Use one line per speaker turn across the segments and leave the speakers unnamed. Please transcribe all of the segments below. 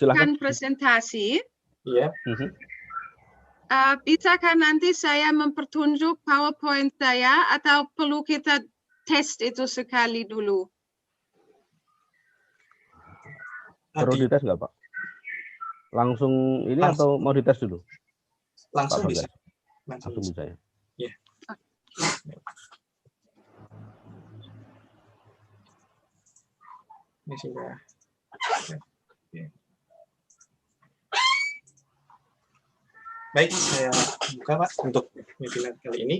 menampilkan presentasi.
Iya.
Bisakah nanti saya mempertunjuk PowerPoint saya atau perlu kita tes itu sekali dulu?
Perlu dites nggak, Pak? Langsung ini atau mau dites dulu?
Langsung
Pak
bisa.
Langsung bisa ya.
Iya. Ini sudah. Baik, saya buka Pak untuk webinar kali ini.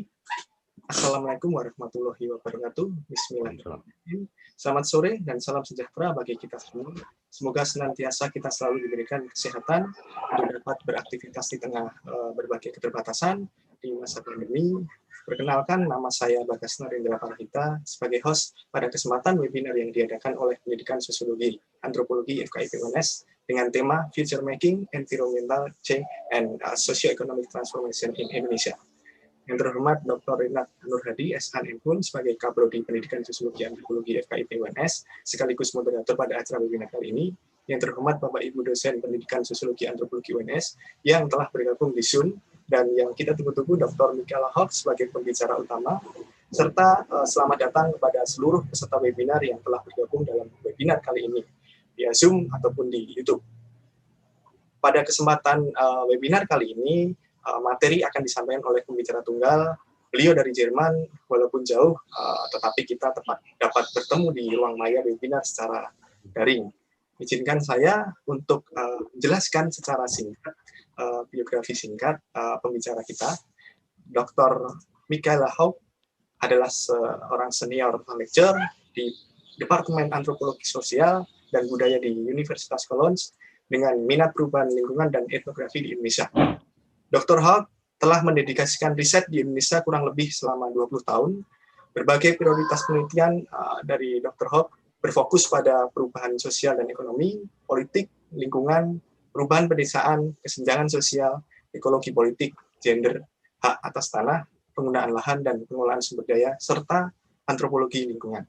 Assalamualaikum warahmatullahi wabarakatuh. Bismillahirrahmanirrahim. Selamat sore dan salam sejahtera bagi kita semua. Semoga senantiasa kita selalu diberikan kesehatan untuk dapat beraktivitas di tengah berbagai keterbatasan di masa pandemi. Perkenalkan, nama saya Bagas Narendra Parahita sebagai host pada kesempatan webinar yang diadakan oleh Pendidikan Sosiologi-Antropologi FKIP UNS dengan tema Future Making, Enviromental Change, and Sosio-Economic Transformation in Indonesia. Yang terhormat Dr. Renat Nur Hadi, SHM sebagai Kaprodi Pendidikan Sosiologi-Antropologi FKIP UNS, sekaligus moderator pada acara webinar kali ini. Yang terhormat Bapak Ibu dosen Pendidikan Sosiologi-Antropologi UNS yang telah bergabung di Zoom, dan yang kita tunggu-tunggu Dr. Michaela Hawk sebagai pembicara utama, serta selamat datang kepada seluruh peserta webinar yang telah bergabung dalam webinar kali ini, via Zoom ataupun di YouTube. Pada kesempatan webinar kali ini, materi akan disampaikan oleh pembicara tunggal. Beliau dari Jerman, walaupun jauh, tetapi kita dapat bertemu di ruang maya webinar secara daring. Izinkan saya untuk menjelaskan secara singkat biografi singkat pembicara kita. Dr. Michaela Hawk adalah seorang senior lecturer di Departemen Antropologi Sosial dan Budaya di Universitas Cologne dengan minat perubahan lingkungan dan etnografi di Indonesia. Dr. Hawk telah mendedikasikan riset di Indonesia kurang lebih selama 20 tahun. Berbagai prioritas penelitian dari Dr. Hawk berfokus pada perubahan sosial dan ekonomi, politik, lingkungan, perubahan pedesaan, kesenjangan sosial, ekologi politik, gender, hak atas tanah, penggunaan lahan dan pengelolaan sumber daya, serta antropologi lingkungan.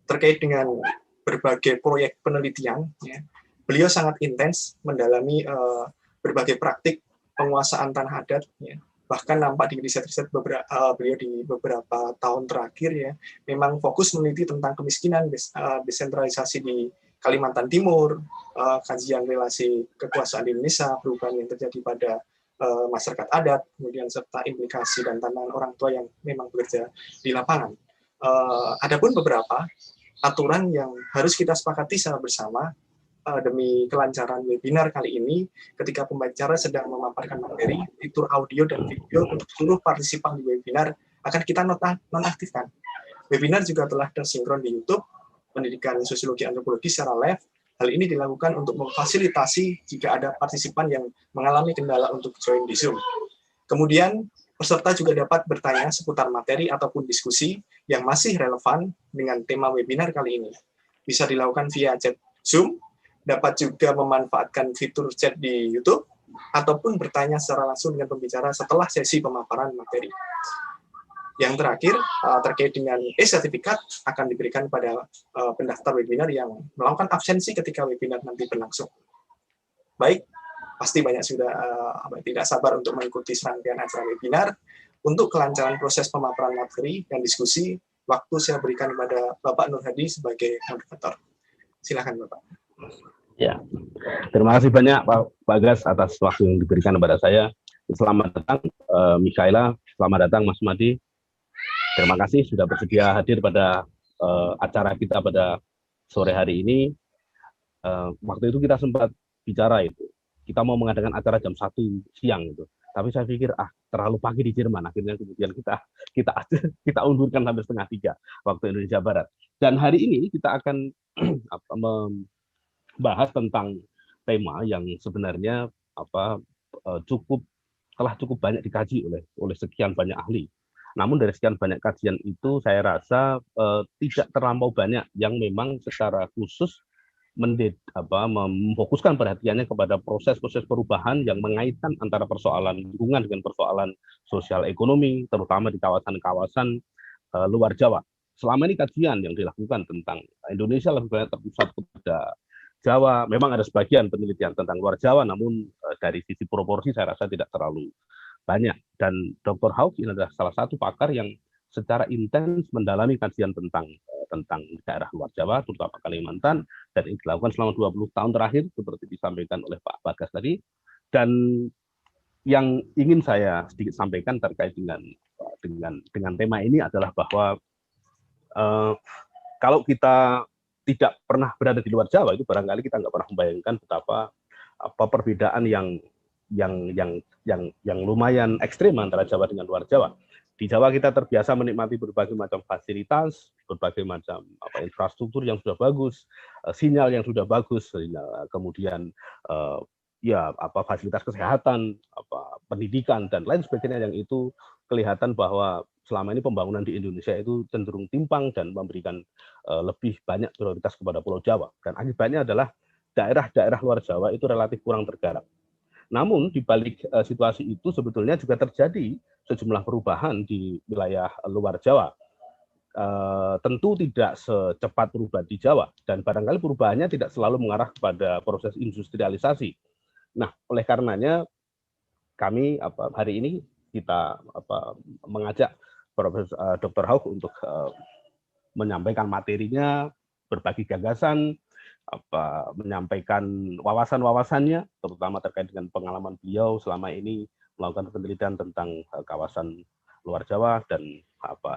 Terkait dengan berbagai proyek penelitian, ya, beliau sangat intens mendalami berbagai praktik penguasaan tanah adat, ya. Bahkan nampak di riset-riset beliau di beberapa tahun terakhir, ya, memang fokus meneliti tentang kemiskinan, desentralisasi di Kalimantan Timur, kajian relasi kekuasaan di Indonesia, perubahan yang terjadi pada masyarakat adat, kemudian serta implikasi dan tantangan orang tua yang memang bekerja di lapangan. Adapun beberapa aturan yang harus kita sepakati secara bersama demi kelancaran webinar kali ini, ketika pembicara sedang memaparkan materi, fitur audio dan video untuk seluruh partisipan di webinar akan kita nonaktifkan. Webinar juga telah tersinkron di YouTube Pendidikan Sosiologi Antropologi secara live. Hal ini dilakukan untuk memfasilitasi jika ada partisipan yang mengalami kendala untuk join di Zoom. Kemudian, peserta juga dapat bertanya seputar materi ataupun diskusi yang masih relevan dengan tema webinar kali ini. Bisa dilakukan via chat Zoom, dapat juga memanfaatkan fitur chat di YouTube, ataupun bertanya secara langsung dengan pembicara setelah sesi pemaparan materi. Yang terakhir, terkait dengan e-sertifikat akan diberikan pada pendaftar webinar yang melakukan absensi ketika webinar nanti berlangsung. Baik, pasti banyak sudah tidak sabar untuk mengikuti serangkaian acara webinar. Untuk kelancaran proses pemaparan materi dan diskusi, waktu saya berikan kepada Bapak Nur Hadi sebagai moderator. Silakan Bapak.
Ya, terima kasih banyak Pak Bagas atas waktu yang diberikan kepada saya. Selamat datang Michaela, selamat datang Mas Madi. Terima kasih sudah bersedia hadir pada acara kita pada sore hari ini. Waktu itu kita sempat bicara itu, kita mau mengadakan acara jam 1 siang itu. Tapi saya pikir terlalu pagi di Jerman. Akhirnya kemudian kita undurkan sampai setengah 3 waktu Indonesia Barat. Dan hari ini kita akan membahas tentang tema yang sebenarnya telah cukup banyak dikaji oleh sekian banyak ahli. Namun dari sekian banyak kajian itu saya rasa tidak terlampau banyak yang memang secara khusus memfokuskan perhatiannya kepada proses-proses perubahan yang mengaitkan antara persoalan lingkungan dengan persoalan sosial ekonomi, terutama di kawasan-kawasan luar Jawa. Selama ini kajian yang dilakukan tentang Indonesia lebih banyak terpusat kepada Jawa. Memang ada sebagian penelitian tentang luar Jawa, namun dari sisi proporsi saya rasa tidak terlalu banyak. Dan Dr. Hauk ini adalah salah satu pakar yang secara intens mendalami kajian tentang daerah luar Jawa, terutama Kalimantan, dan ini dilakukan selama 20 tahun terakhir, seperti disampaikan oleh Pak Bagas tadi. Dan yang ingin saya sedikit sampaikan terkait dengan tema ini adalah bahwa kalau kita tidak pernah berada di luar Jawa, itu barangkali kita nggak pernah membayangkan betapa perbedaan yang lumayan ekstrim antara Jawa dengan luar Jawa. Di Jawa kita terbiasa menikmati berbagai macam fasilitas, berbagai macam infrastruktur yang sudah bagus, sinyal yang sudah bagus, kemudian fasilitas kesehatan, pendidikan dan lain sebagainya, yang itu kelihatan bahwa selama ini pembangunan di Indonesia itu cenderung timpang dan memberikan lebih banyak prioritas kepada Pulau Jawa. Dan akibatnya adalah daerah-daerah luar Jawa itu relatif kurang tergarap. Namun di balik situasi itu sebetulnya juga terjadi sejumlah perubahan di wilayah luar Jawa. Tentu tidak secepat perubahan di Jawa, dan barangkali perubahannya tidak selalu mengarah kepada proses industrialisasi. Nah, oleh karenanya kami hari ini kita mengajak Profesor Dr. Hauk untuk menyampaikan materinya, berbagi gagasan, menyampaikan wawasan-wawasannya, terutama terkait dengan pengalaman beliau selama ini melakukan penelitian tentang kawasan luar Jawa dan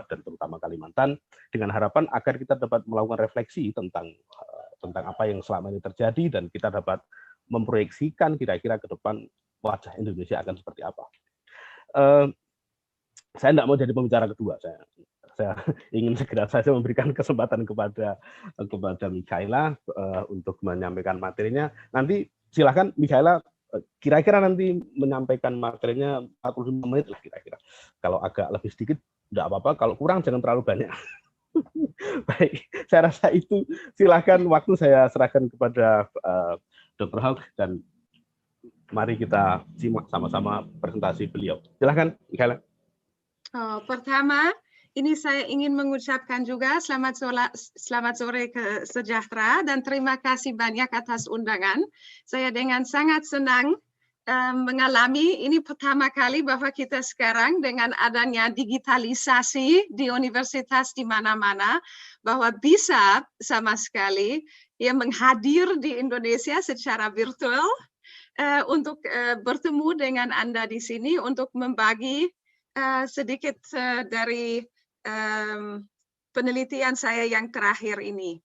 terutama Kalimantan, dengan harapan agar kita dapat melakukan refleksi tentang apa yang selama ini terjadi, dan kita dapat memproyeksikan kira-kira ke depan wajah Indonesia akan seperti apa. Saya tidak mau jadi pembicara kedua, saya ingin segera saja memberikan kesempatan kepada Mikaela untuk menyampaikan materinya. Nanti silakan Mikaela, kira-kira nanti menyampaikan materinya 45 menit lah kira-kira. Kalau agak lebih sedikit tidak apa-apa, kalau kurang jangan terlalu banyak. Baik, saya rasa itu, silakan, waktu saya serahkan kepada Dr. Hauk, dan mari kita simak sama-sama presentasi beliau. Silakan Mikaela.
Pertama, ini saya ingin mengucapkan juga selamat sore ke sejahtera, dan terima kasih banyak atas undangan. Saya dengan sangat senang mengalami ini pertama kali bahwa kita sekarang dengan adanya digitalisasi di universitas di mana-mana, bahwa bisa sama sekali menghadir di Indonesia secara virtual untuk bertemu dengan Anda di sini untuk membagi sedikit dari penelitian saya yang terakhir ini.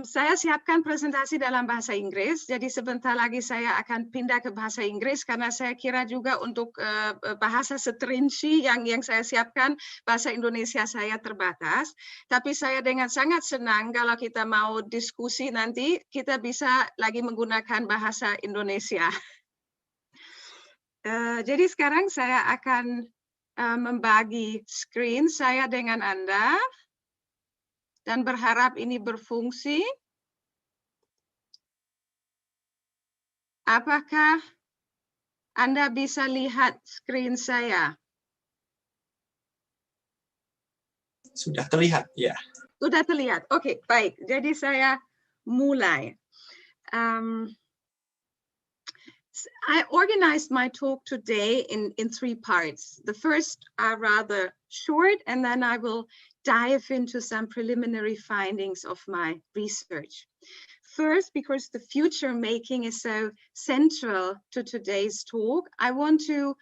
Saya siapkan presentasi dalam bahasa Inggris, jadi sebentar lagi saya akan pindah ke bahasa Inggris karena saya kira juga untuk bahasa seterinci yang saya siapkan, bahasa Indonesia saya terbatas. Tapi saya dengan sangat senang kalau kita mau diskusi nanti, kita bisa lagi menggunakan bahasa Indonesia. Jadi sekarang saya akan membagi screen saya dengan Anda dan berharap ini berfungsi. Apakah Anda bisa lihat screen saya?
Sudah terlihat, ya.
Sudah terlihat. Oke, baik. Jadi saya mulai. I organized my talk today in 3 parts. The first are rather short, and then I will dive into some preliminary findings of my research. First, because the future making is so central to today's talk, I want to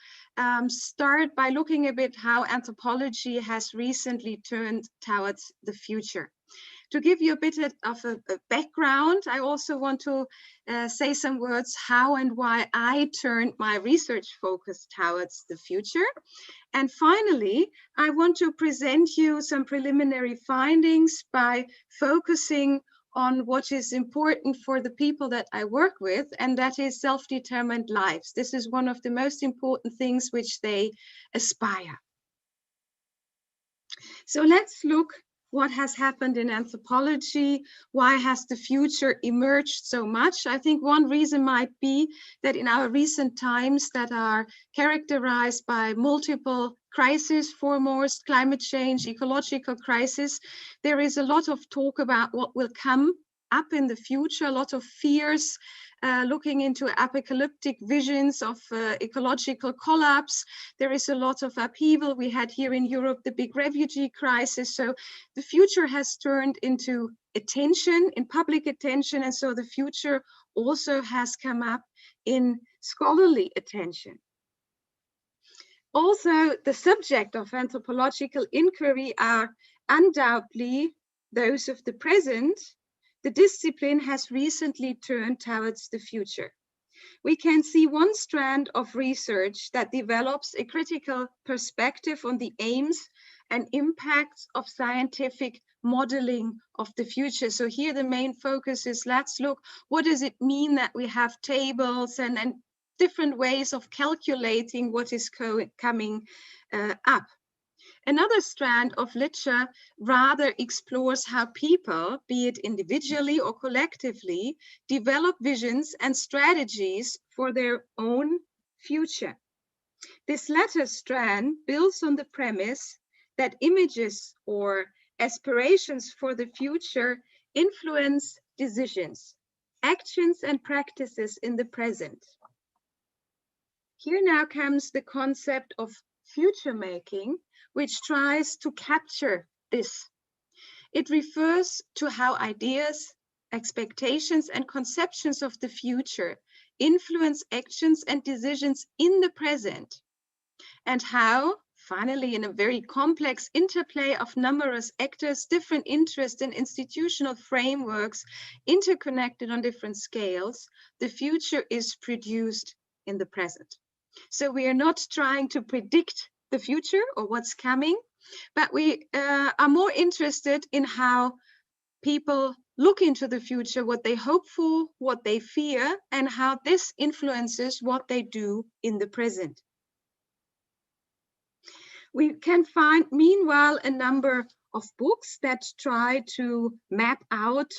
start by looking a bit how anthropology has recently turned towards the future. To give you a bit of a background, I also want to say some words how and why I turned my research focus towards the future. And finally, I want to present you some preliminary findings by focusing on what is important for the people that I work with, and that is self-determined lives. This is one of the most important things which they aspire. So let's look what has happened in anthropology. Why has the future emerged so much? I think one reason might be that in our recent times that are characterized by multiple crises, foremost climate change, ecological crisis, there is a lot of talk about what will come up in the future, a lot of fears, looking into apocalyptic visions of ecological collapse. There is a lot of upheaval. We had here in Europe the big refugee crisis. So the future has turned into attention, in public attention, and so the future also has come up in scholarly attention. Also, the subject of anthropological inquiry are undoubtedly those of the present. The discipline has recently turned towards the future. We can see one strand of research that develops a critical perspective on the aims and impacts of scientific modeling of the future. So here the main focus is, let's look, what does it mean that we have tables and different ways of calculating what is coming up. Another strand of literature rather explores how people, be it individually or collectively, develop visions and strategies for their own future. This latter strand builds on the premise that images or aspirations for the future influence decisions, actions, and practices in the present. Here now comes the concept of future making, which tries to capture this. It refers to how ideas, expectations, and conceptions of the future influence actions and decisions in the present, and how, finally, in a very complex interplay of numerous actors, different interests and institutional frameworks interconnected on different scales, the future is produced in the present. So we are not trying to predict the future or what's coming, but we are more interested in how people look into the future, what they hope for, what they fear, and how this influences what they do in the present. We can find, meanwhile, a number of books that try to map out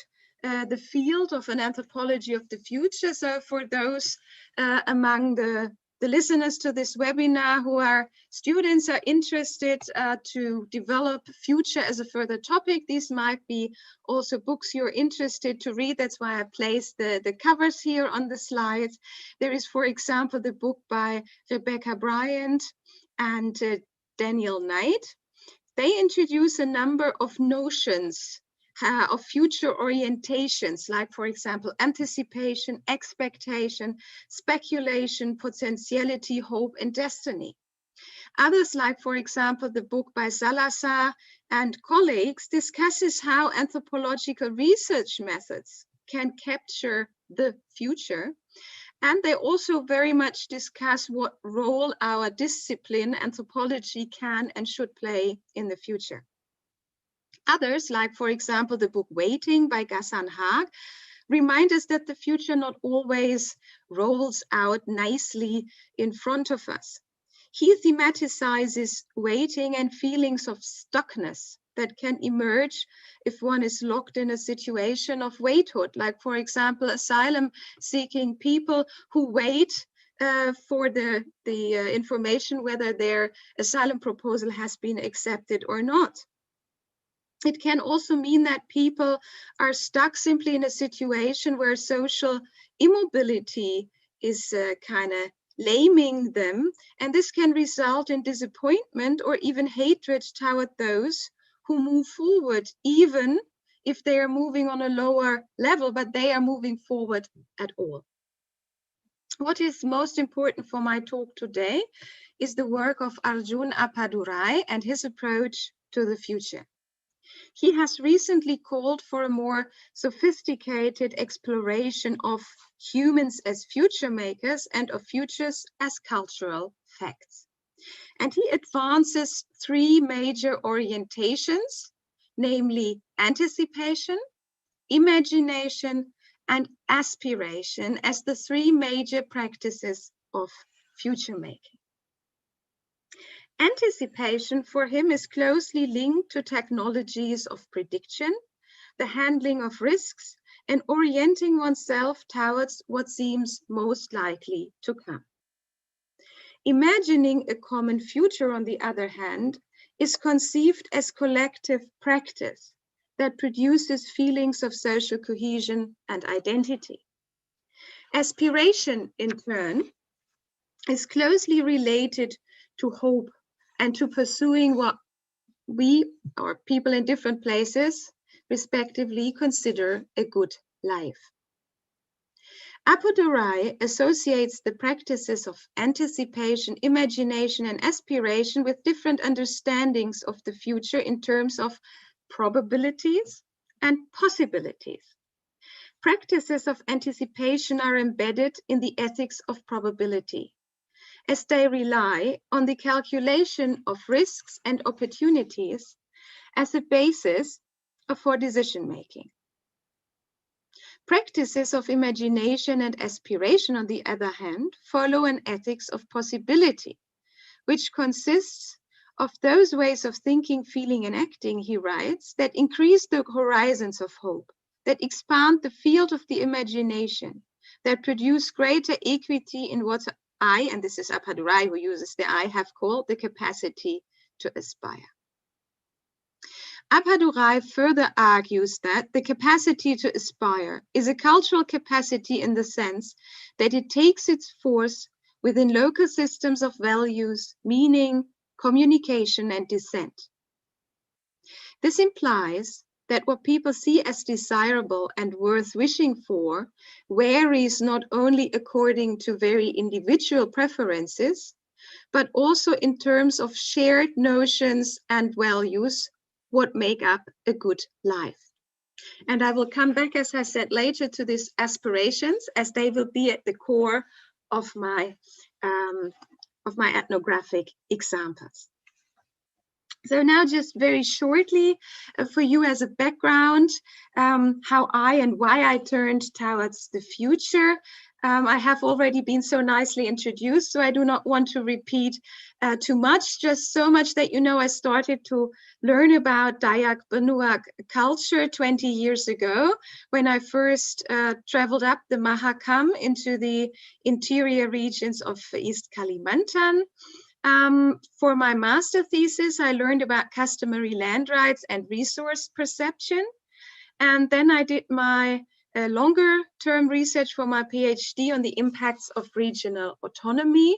the field of an anthropology of the future. So for those among the listeners to this webinar who are students, are interested to develop future as a further topic, these might be also books you're interested to read. That's why I placed the covers here on the slides. There is, for example, the book by Rebecca Bryant and Daniel Knight. They introduce a number of notions of future orientations, like, for example, anticipation, expectation, speculation, potentiality, hope, and destiny. Others, like, for example, the book by Salazar and colleagues, discusses how anthropological research methods can capture the future. And they also very much discuss what role our discipline, anthropology, can and should play in the future. Others, like, for example, the book Waiting by Ghassan Haag, remind us that the future not always rolls out nicely in front of us. He thematizes waiting and feelings of stuckness that can emerge if one is locked in a situation of waithood, like, for example, asylum-seeking people who wait for the information whether their asylum proposal has been accepted or not. It can also mean that people are stuck simply in a situation where social immobility is kind of laming them, and this can result in disappointment or even hatred toward those who move forward, even if they are moving on a lower level, but they are moving forward at all. What is most important for my talk today is the work of Arjun Appadurai and his approach to the future. He has recently called for a more sophisticated exploration of humans as future makers and of futures as cultural facts. And he advances three major orientations, namely anticipation, imagination, and aspiration as the three major practices of future making. Anticipation for him is closely linked to technologies of prediction, the handling of risks, and orienting oneself towards what seems most likely to come. Imagining a common future, on the other hand, is conceived as collective practice that produces feelings of social cohesion and identity. Aspiration, in turn, is closely related to hope and to pursuing what we, or people in different places, respectively, consider a good life. Appadurai associates the practices of anticipation, imagination, and aspiration with different understandings of the future in terms of probabilities and possibilities. Practices of anticipation are embedded in the ethics of probability, as they rely on the calculation of risks and opportunities as a basis for decision-making. Practices of imagination and aspiration, on the other hand, follow an ethics of possibility, which consists of those ways of thinking, feeling, and acting, he writes, that increase the horizons of hope, that expand the field of the imagination, that produce greater equity in what I, and this is Appadurai who uses the I, have called the capacity to aspire. Appadurai further argues that the capacity to aspire is a cultural capacity in the sense that it takes its force within local systems of values, meaning, communication, and dissent. This implies that what people see as desirable and worth wishing for varies not only according to very individual preferences, but also in terms of shared notions and values, what make up a good life. And I will come back, as I said, later to these aspirations, as they will be at the core of my ethnographic examples. So now just very shortly for you as a background, how I and why I turned towards the future. I have already been so nicely introduced, so I do not want to repeat too much, just so much that you know I started to learn about Dayak Benuak culture 20 years ago when I first traveled up the Mahakam into the interior regions of East Kalimantan. For my master thesis, I learned about customary land rights and resource perception. And then I did my longer term research for my PhD on the impacts of regional autonomy.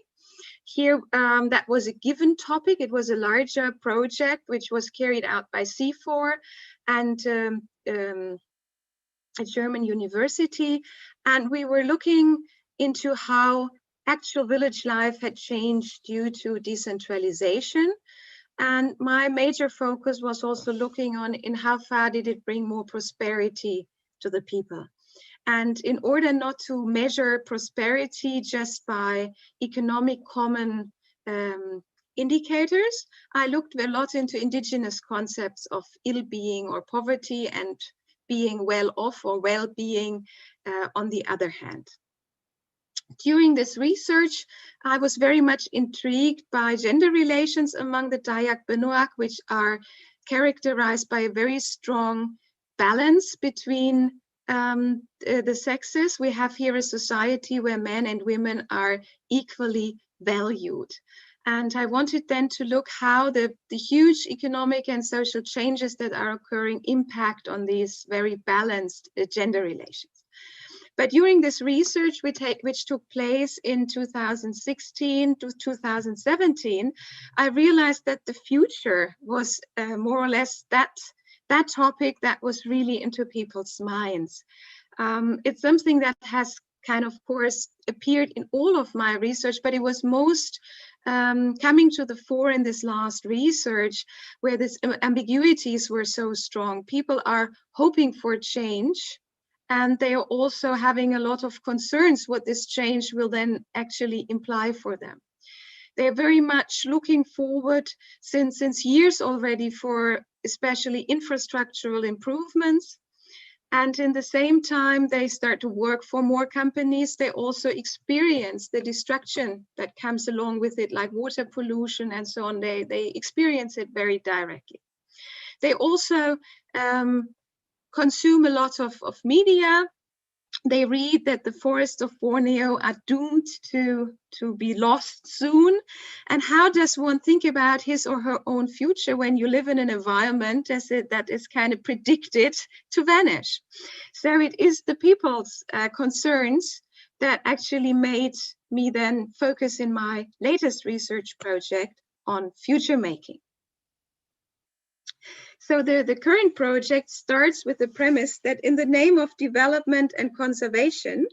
Here, that was a given topic. It was a larger project, which was carried out by C4 and a German university. And we were looking into how actual village life had changed due to decentralization. And my major focus was also looking on in how far did it bring more prosperity to the people. And in order not to measure prosperity just by economic common indicators, I looked a lot into indigenous concepts of ill-being or poverty and being well off or well-being on the other hand. During this research, I was very much intrigued by gender relations among the Dayak Benuak, which are characterized by a very strong balance between the sexes. We have here a society where men and women are equally valued. And I wanted then to look how the huge economic and social changes that are occurring impact on these very balanced gender relations. But during this research, which took place in 2016 to 2017, I realized that the future was more or less that topic that was really into people's minds. It's something that has kind of course appeared in all of my research, but it was most coming to the fore in this last research where these ambiguities were so strong. People are hoping for change, and they are also having a lot of concerns what this change will then actually imply for them. They're very much looking forward since years already for especially infrastructural improvements. And in the same time, they start to work for more companies. They also experience the destruction that comes along with it, like water pollution and so on. They experience it very directly. They also consume a lot of media. They read that the forests of Borneo are doomed to be lost soon. And how does one think about his or her own future when you live in an environment that is kind of predicted to vanish? So it is the people's concerns that actually made me then focus in my latest research project on future making. So the current project starts with the premise that in the name of development and conservation,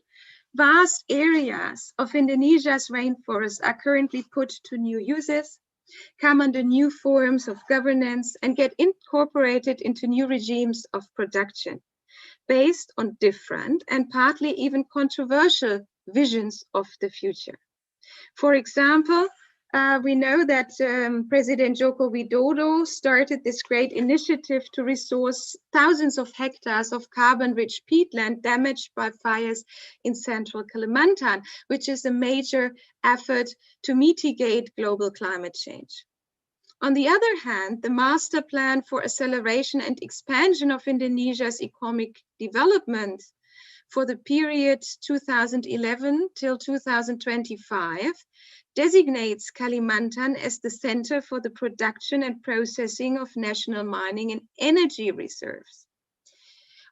vast areas of Indonesia's rainforests are currently put to new uses, come under new forms of governance, and get incorporated into new regimes of production based on different and partly even controversial visions of the future. For example, we know that President Joko Widodo started this great initiative to resource thousands of hectares of carbon-rich peatland damaged by fires in central Kalimantan, which is a major effort to mitigate global climate change. On the other hand, the master plan for acceleration and expansion of Indonesia's economic development for the period 2011 till 2025 designates Kalimantan as the center for the production and processing of national mining and energy reserves.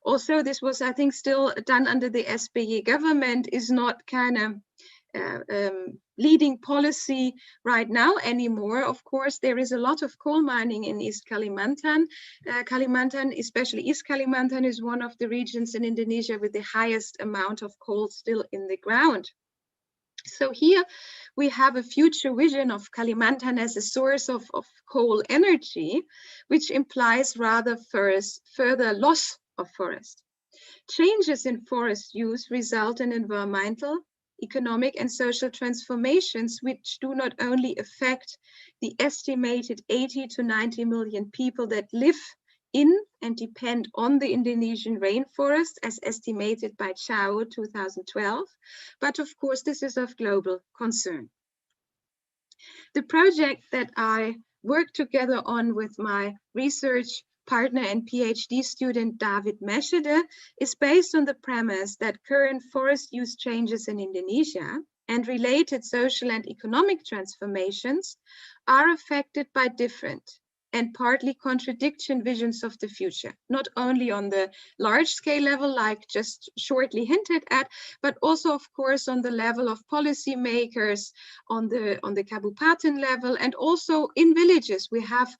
Also, this was, I think, still done under the SBY government, is not kind of leading policy right now anymore. Of course, there is a lot of coal mining in East Kalimantan. Kalimantan, especially East Kalimantan, is one of the regions in Indonesia with the highest amount of coal still in the ground. So here we have a future vision of Kalimantan as a source of coal energy, which implies rather further loss of forest. Changes in forest use result in environmental, economic and social transformations which do not only affect the estimated 80 to 90 million people that live in and depend on the Indonesian rainforest as estimated by Chao 2012, but of course this is of global concern. The project that I worked together on with my research partner and PhD student David Meschede is based on the premise that current forest use changes in Indonesia and related social and economic transformations are affected by different and partly contradiction visions of the future, not only on the large scale level, like just shortly hinted at, but also, of course, on the level of policymakers, on the Kabupaten level, and also in villages. We have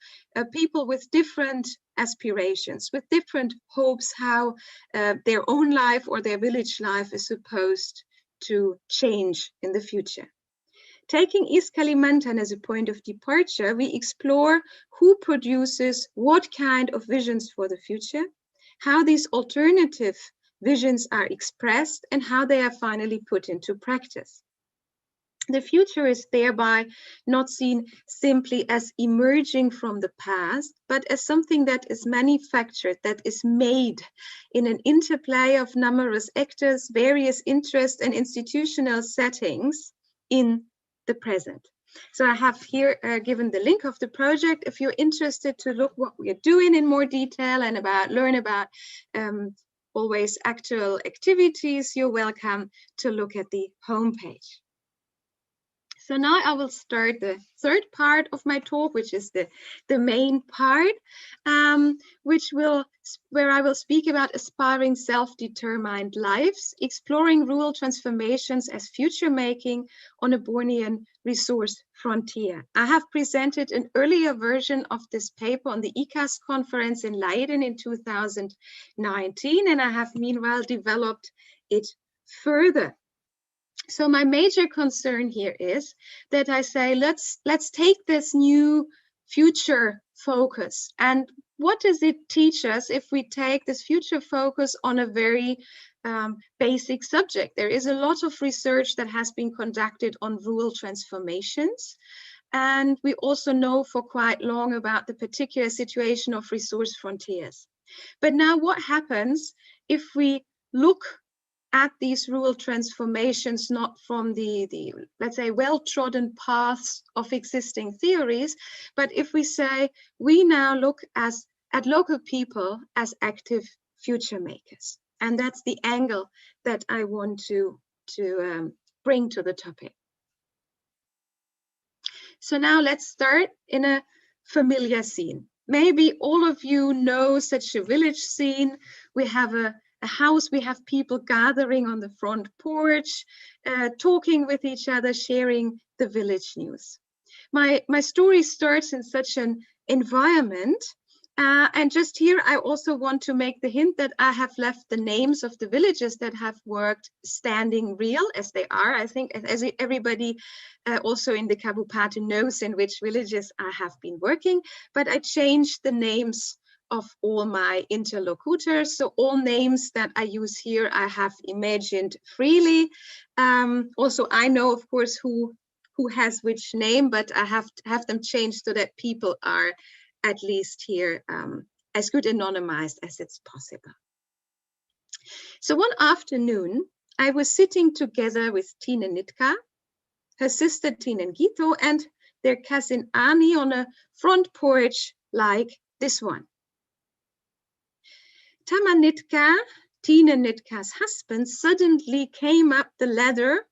people with different aspirations, with different hopes how their own life or their village life is supposed to change in the future. Taking East Kalimantan as a point of departure, we explore who produces what kind of visions for the future, how these alternative visions are expressed, and how they are finally put into practice. The future is thereby not seen simply as emerging from the past, but as something that is manufactured, that is made in an interplay of numerous actors, various interests, and institutional settings in the present. So I have here given the link of the project. If you're interested to look what we are doing in more detail and learn about always actual activities, you're welcome to look at the homepage. So now I will start the third part of my talk, which is the main part, where I will speak about aspiring self-determined lives, exploring rural transformations as future making on a Bornean resource frontier. I have presented an earlier version of this paper on the ICAS conference in Leiden in 2019, and I have meanwhile developed it further. So my major concern here is that I say, let's take this new future focus. And what does it teach us if we take this future focus on a very basic subject? There is a lot of research that has been conducted on rural transformations. And we also know for quite long about the particular situation of resource frontiers. But now what happens if we look at these rural transformations not from the let's say well-trodden paths of existing theories, but if we say we now look at local people as active future makers. And that's the angle that I want to bring to the topic. So now let's start in a familiar scene. Maybe all of you know such a village scene. We have a house, we have people gathering on the front porch, talking with each other, sharing the village news. My story starts in such an environment. And just here, I also want to make the hint that I have left the names of the villages that have worked standing real as they are. I think as everybody also in the Kabupaten knows in which villages I have been working, but I changed the names of all my interlocutors. So all names that I use here, I have imagined freely. Also, I know, of course, who has which name, but I have them changed so that people are at least here as good anonymized as it's possible. So one afternoon, I was sitting together with Tine Nitka, her sister Tine Gito, and their cousin Ani on a front porch like this one. Tama Nitka, Tine Nitka's husband, suddenly came up the ladder.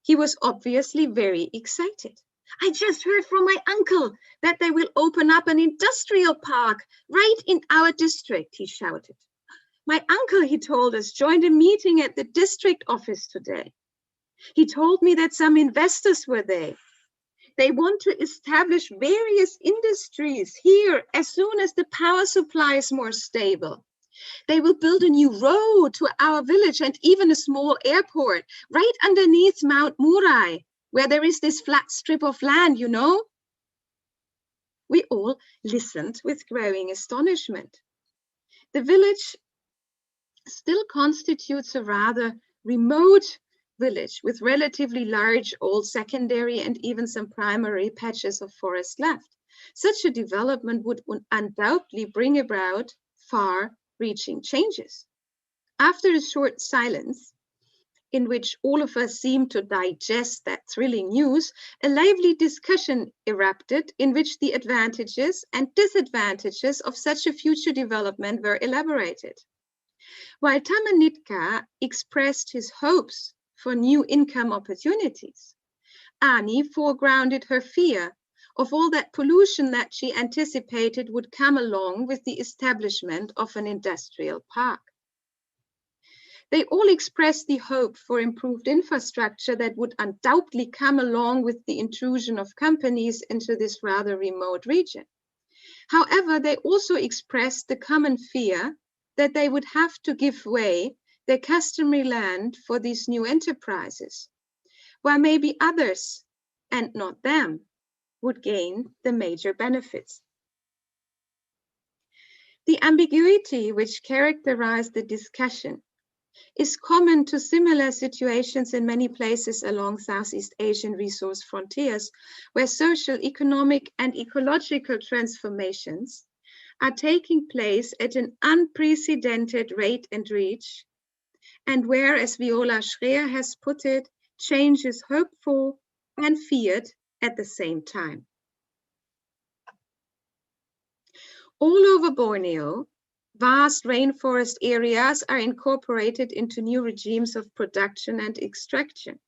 He was obviously very excited. I just heard from my uncle that they will open up an industrial park right in our district, he shouted. My uncle, he told us, joined a meeting at the district office today. He told me that some investors were there. They want to establish various industries here as soon as the power supply is more stable. They will build a new road to our village and even a small airport right underneath Mount Murai, where there is this flat strip of land, you know. We all listened with growing astonishment. The village still constitutes a rather remote village with relatively large old secondary and even some primary patches of forest left. Such a development would undoubtedly bring about far-reaching changes. After a short silence, in which all of us seemed to digest that thrilling news, a lively discussion erupted in which the advantages and disadvantages of such a future development were elaborated. While Tama Nitka expressed his hopes for new income opportunities, Ani foregrounded her fear of all that pollution that she anticipated would come along with the establishment of an industrial park. They all expressed the hope for improved infrastructure that would undoubtedly come along with the intrusion of companies into this rather remote region. However, they also expressed the common fear that they would have to give away their customary land for these new enterprises, while maybe others, and not them, would gain the major benefits. The ambiguity which characterized the discussion is common to similar situations in many places along Southeast Asian resource frontiers, where social, economic, and ecological transformations are taking place at an unprecedented rate and reach, and where, as Viola Schreer has put it, change is hopeful and feared at the same time. All over Borneo, vast rainforest areas are incorporated into new regimes of production and extraction.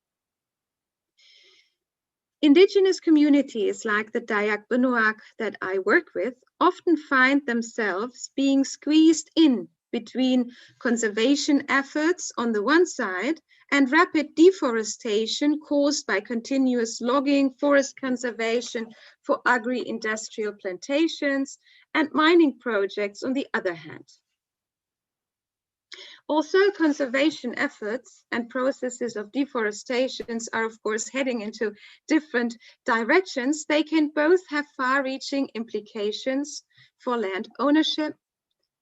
Indigenous communities like the Dayak Benuak that I work with often find themselves being squeezed in between conservation efforts on the one side and rapid deforestation caused by continuous logging, forest conservation for agri-industrial plantations, and mining projects on the other hand. Also, conservation efforts and processes of deforestation are, of course, heading into different directions. They can both have far-reaching implications for land ownership,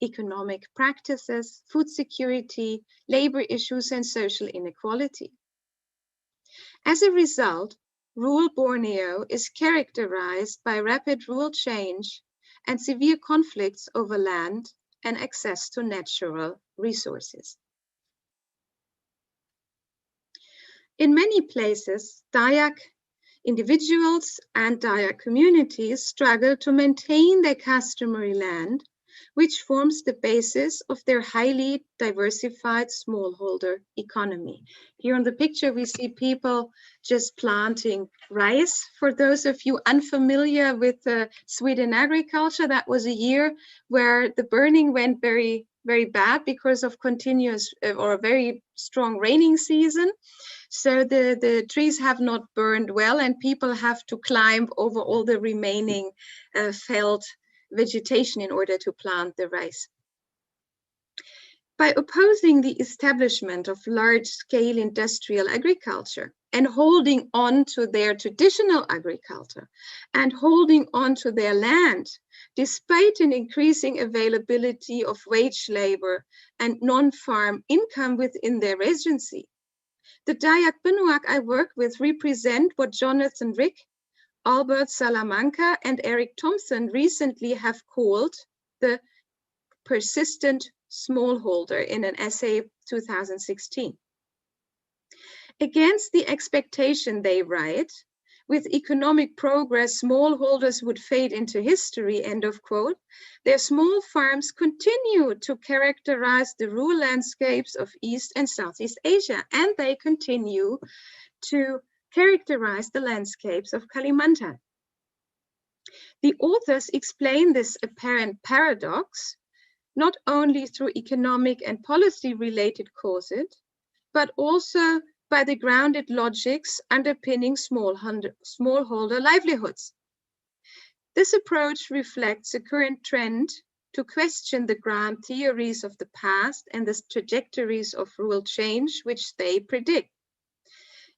economic practices, food security, labor issues, and social inequality. As a result, rural Borneo is characterized by rapid rural change and severe conflicts over land and access to natural resources. In many places, Dayak individuals and Dayak communities struggle to maintain their customary land which forms the basis of their highly diversified smallholder economy. Here on the picture, we see people just planting rice. For those of you unfamiliar with Sweden agriculture, that was a year where the burning went very, very bad because of continuous or a very strong raining season. So the trees have not burned well, and people have to climb over all the remaining felled vegetation in order to plant the rice. By opposing the establishment of large-scale industrial agriculture and holding on to their traditional agriculture and holding on to their land, despite an increasing availability of wage labor and non-farm income within their regency, the Dayak Benuak I work with represent what Jonathan Rick, Albert Salamanca, and Eric Thompson recently have called the persistent smallholder in an essay 2016. Against the expectation, they write, with economic progress, smallholders would fade into history, end of quote. Their small farms continue to characterize the rural landscapes of East and Southeast Asia, and they continue to characterize the landscapes of Kalimantan. The authors explain this apparent paradox not only through economic and policy-related causes, but also by the grounded logics underpinning smallholder livelihoods. This approach reflects a current trend to question the grand theories of the past and the trajectories of rural change which they predict.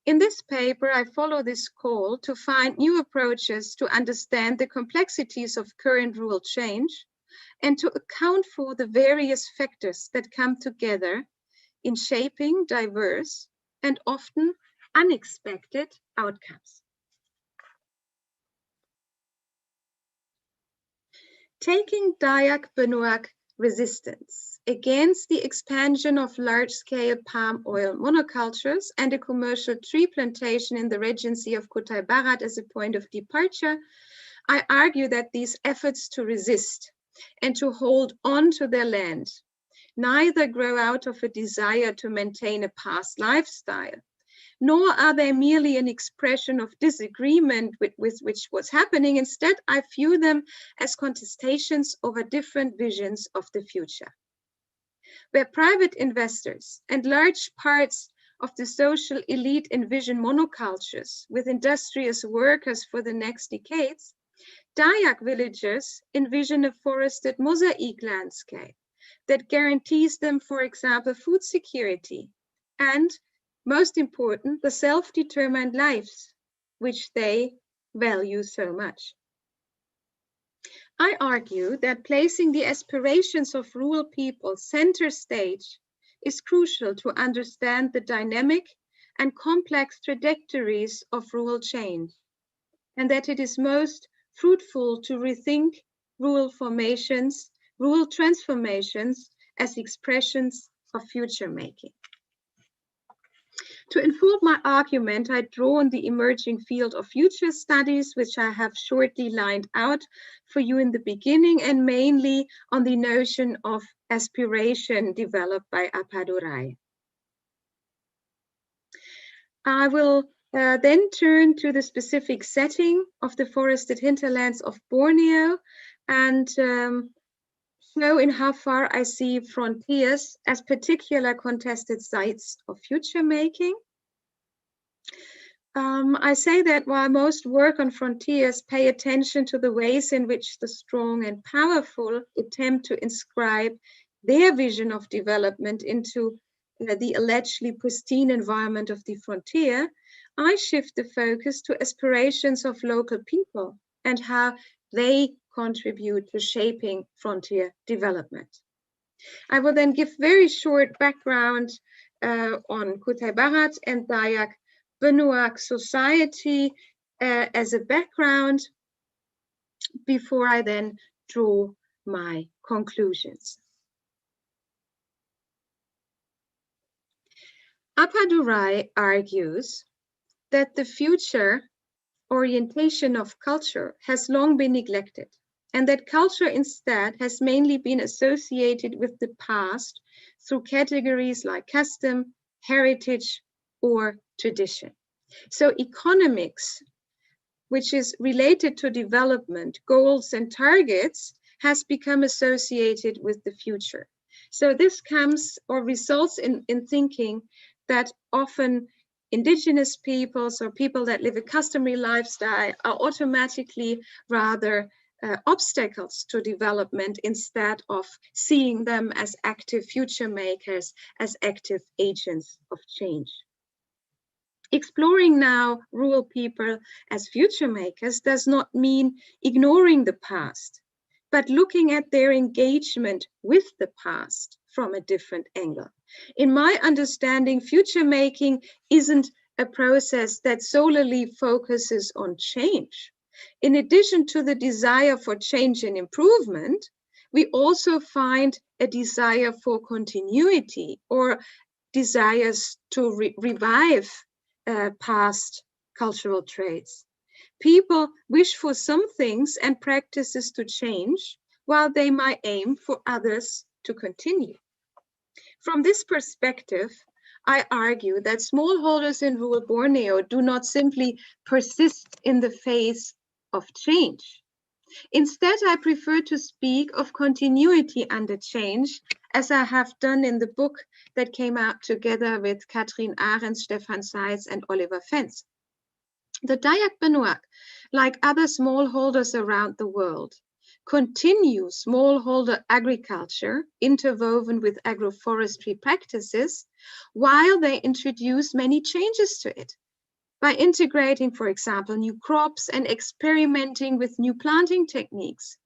In this paper, I follow this call to find new approaches to understand the complexities of current rural change and to account for the various factors that come together in shaping diverse and often unexpected outcomes. Taking Dayak Benuak resistance against the expansion of large-scale palm oil monocultures and a commercial tree plantation in the regency of Kutai Barat as a point of departure, I argue that these efforts to resist and to hold on to their land neither grow out of a desire to maintain a past lifestyle, nor are they merely an expression of disagreement with which was happening. Instead, I view them as contestations over different visions of the future. Where private investors and large parts of the social elite envision monocultures with industrious workers for the next decades, Dayak villagers envision a forested mosaic landscape that guarantees them, for example, food security and, most important, the self-determined lives which they value so much. I argue that placing the aspirations of rural people center stage is crucial to understand the dynamic and complex trajectories of rural change, and that it is most fruitful to rethink rural formations, rural transformations as expressions of future making. To inform my argument, I draw on the emerging field of future studies, which I have shortly lined out for you in the beginning, and mainly on the notion of aspiration developed by Appadurai. I will then turn to the specific setting of the forested hinterlands of Borneo and show in how far I see frontiers as particular contested sites of future making. I say that while most work on frontiers pay attention to the ways in which the strong and powerful attempt to inscribe their vision of development into the allegedly pristine environment of the frontier, I shift the focus to aspirations of local people and how they contribute to shaping frontier development. I will then give very short background on Kutai Barat and Dayak Benuak society as a background before I then draw my conclusions. Appadurai argues that the future orientation of culture has long been neglected and that culture instead has mainly been associated with the past through categories like custom, heritage, or tradition. So economics, which is related to development, goals, and targets, has become associated with the future. So this comes or results in thinking that often indigenous peoples or people that live a customary lifestyle are automatically rather obstacles to development instead of seeing them as active future makers, as active agents of change. Exploring now rural people as future makers does not mean ignoring the past, but looking at their engagement with the past from a different angle. In my understanding, future making isn't a process that solely focuses on change. In addition to the desire for change and improvement, we also find a desire for continuity or desires to revive past cultural traits. People wish for some things and practices to change, while they might aim for others to continue. From this perspective, I argue that smallholders in rural Borneo do not simply persist in the face of change. Instead, I prefer to speak of continuity under change, as I have done in the book that came out together with Katrin Ahrens, Stefan Seitz, and Oliver Fentz. The Dayak Benauak, like other smallholders around the world, continue smallholder agriculture interwoven with agroforestry practices, while they introduce many changes to it by integrating, for example, new crops and experimenting with new planting techniques.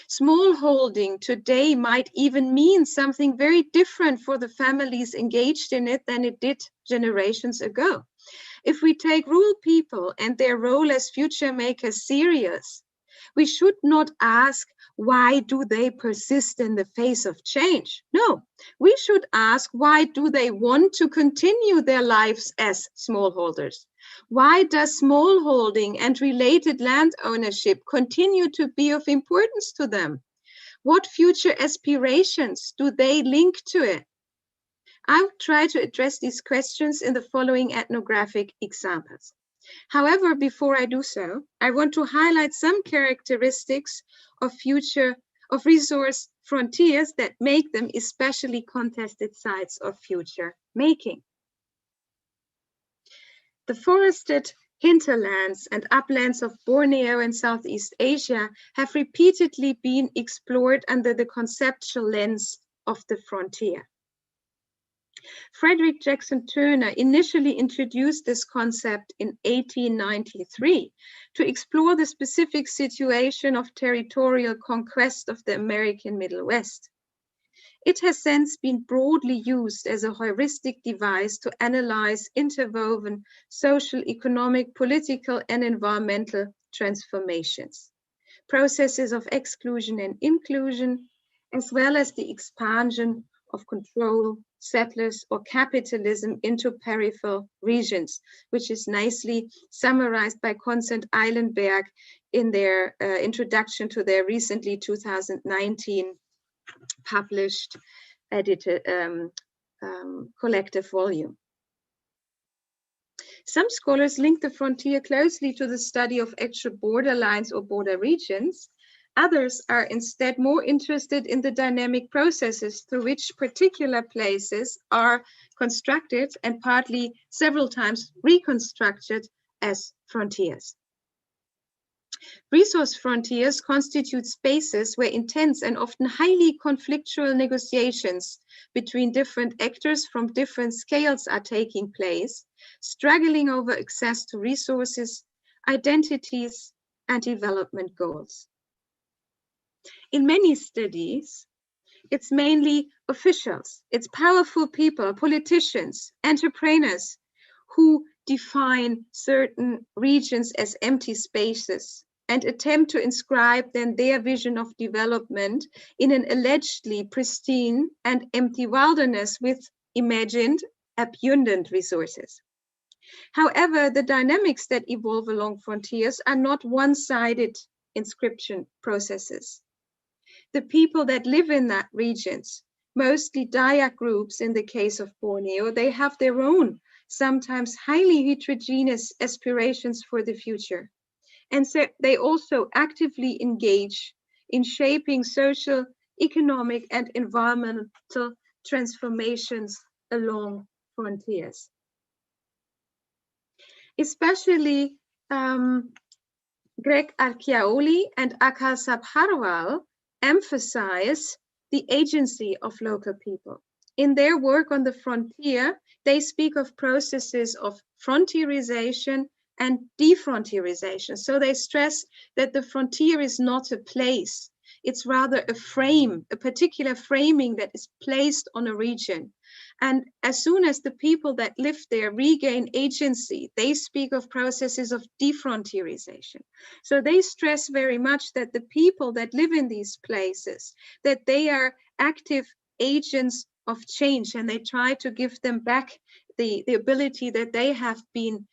Smallholding today might even mean something very different for the families engaged in it than it did generations ago. If we take rural people and their role as future makers serious, we should not ask, why do they persist in the face of change? No, we should ask, why do they want to continue their lives as smallholders? Why does smallholding and related land ownership continue to be of importance to them? What future aspirations do they link to it? I'll try to address these questions in the following ethnographic examples. However, before I do so, I want to highlight some characteristics of resource frontiers that make them especially contested sites of future making. The forested hinterlands and uplands of Borneo and Southeast Asia have repeatedly been explored under the conceptual lens of the frontier. Frederick Jackson Turner initially introduced this concept in 1893 to explore the specific situation of territorial conquest of the American Middle West. It has since been broadly used as a heuristic device to analyze interwoven social, economic, political, and environmental transformations, processes of exclusion and inclusion, as well as the expansion of control, settlers, or capitalism into peripheral regions, which is nicely summarized by Constant Eilenberg in their introduction to their recently 2019 published edited collective volume. Some scholars link the frontier closely to the study of actual border lines or border regions. Others are instead more interested in the dynamic processes through which particular places are constructed and partly several times reconstructed as frontiers. Resource frontiers constitute spaces where intense and often highly conflictual negotiations between different actors from different scales are taking place, struggling over access to resources, identities, and development goals. In many studies, it's mainly officials, it's powerful people, politicians, entrepreneurs who define certain regions as empty spaces and attempt to inscribe then their vision of development in an allegedly pristine and empty wilderness with imagined abundant resources. However, the dynamics that evolve along frontiers are not one-sided inscription processes. The people that live in that regions, mostly Dayak groups in the case of Borneo, they have their own, sometimes highly heterogeneous aspirations for the future. And so they also actively engage in shaping social, economic, and environmental transformations along frontiers. Especially Greg Archiaoli and Akal Sabharwal emphasize the agency of local people. In their work on the frontier, they speak of processes of frontierization and defrontierization. So they stress that the frontier is not a place, it's rather a frame, a particular framing that is placed on a region. And as soon as the people that live there regain agency, they speak of processes of defrontierization. So they stress very much that the people that live in these places, that they are active agents of change, and they try to give them back the ability that they have been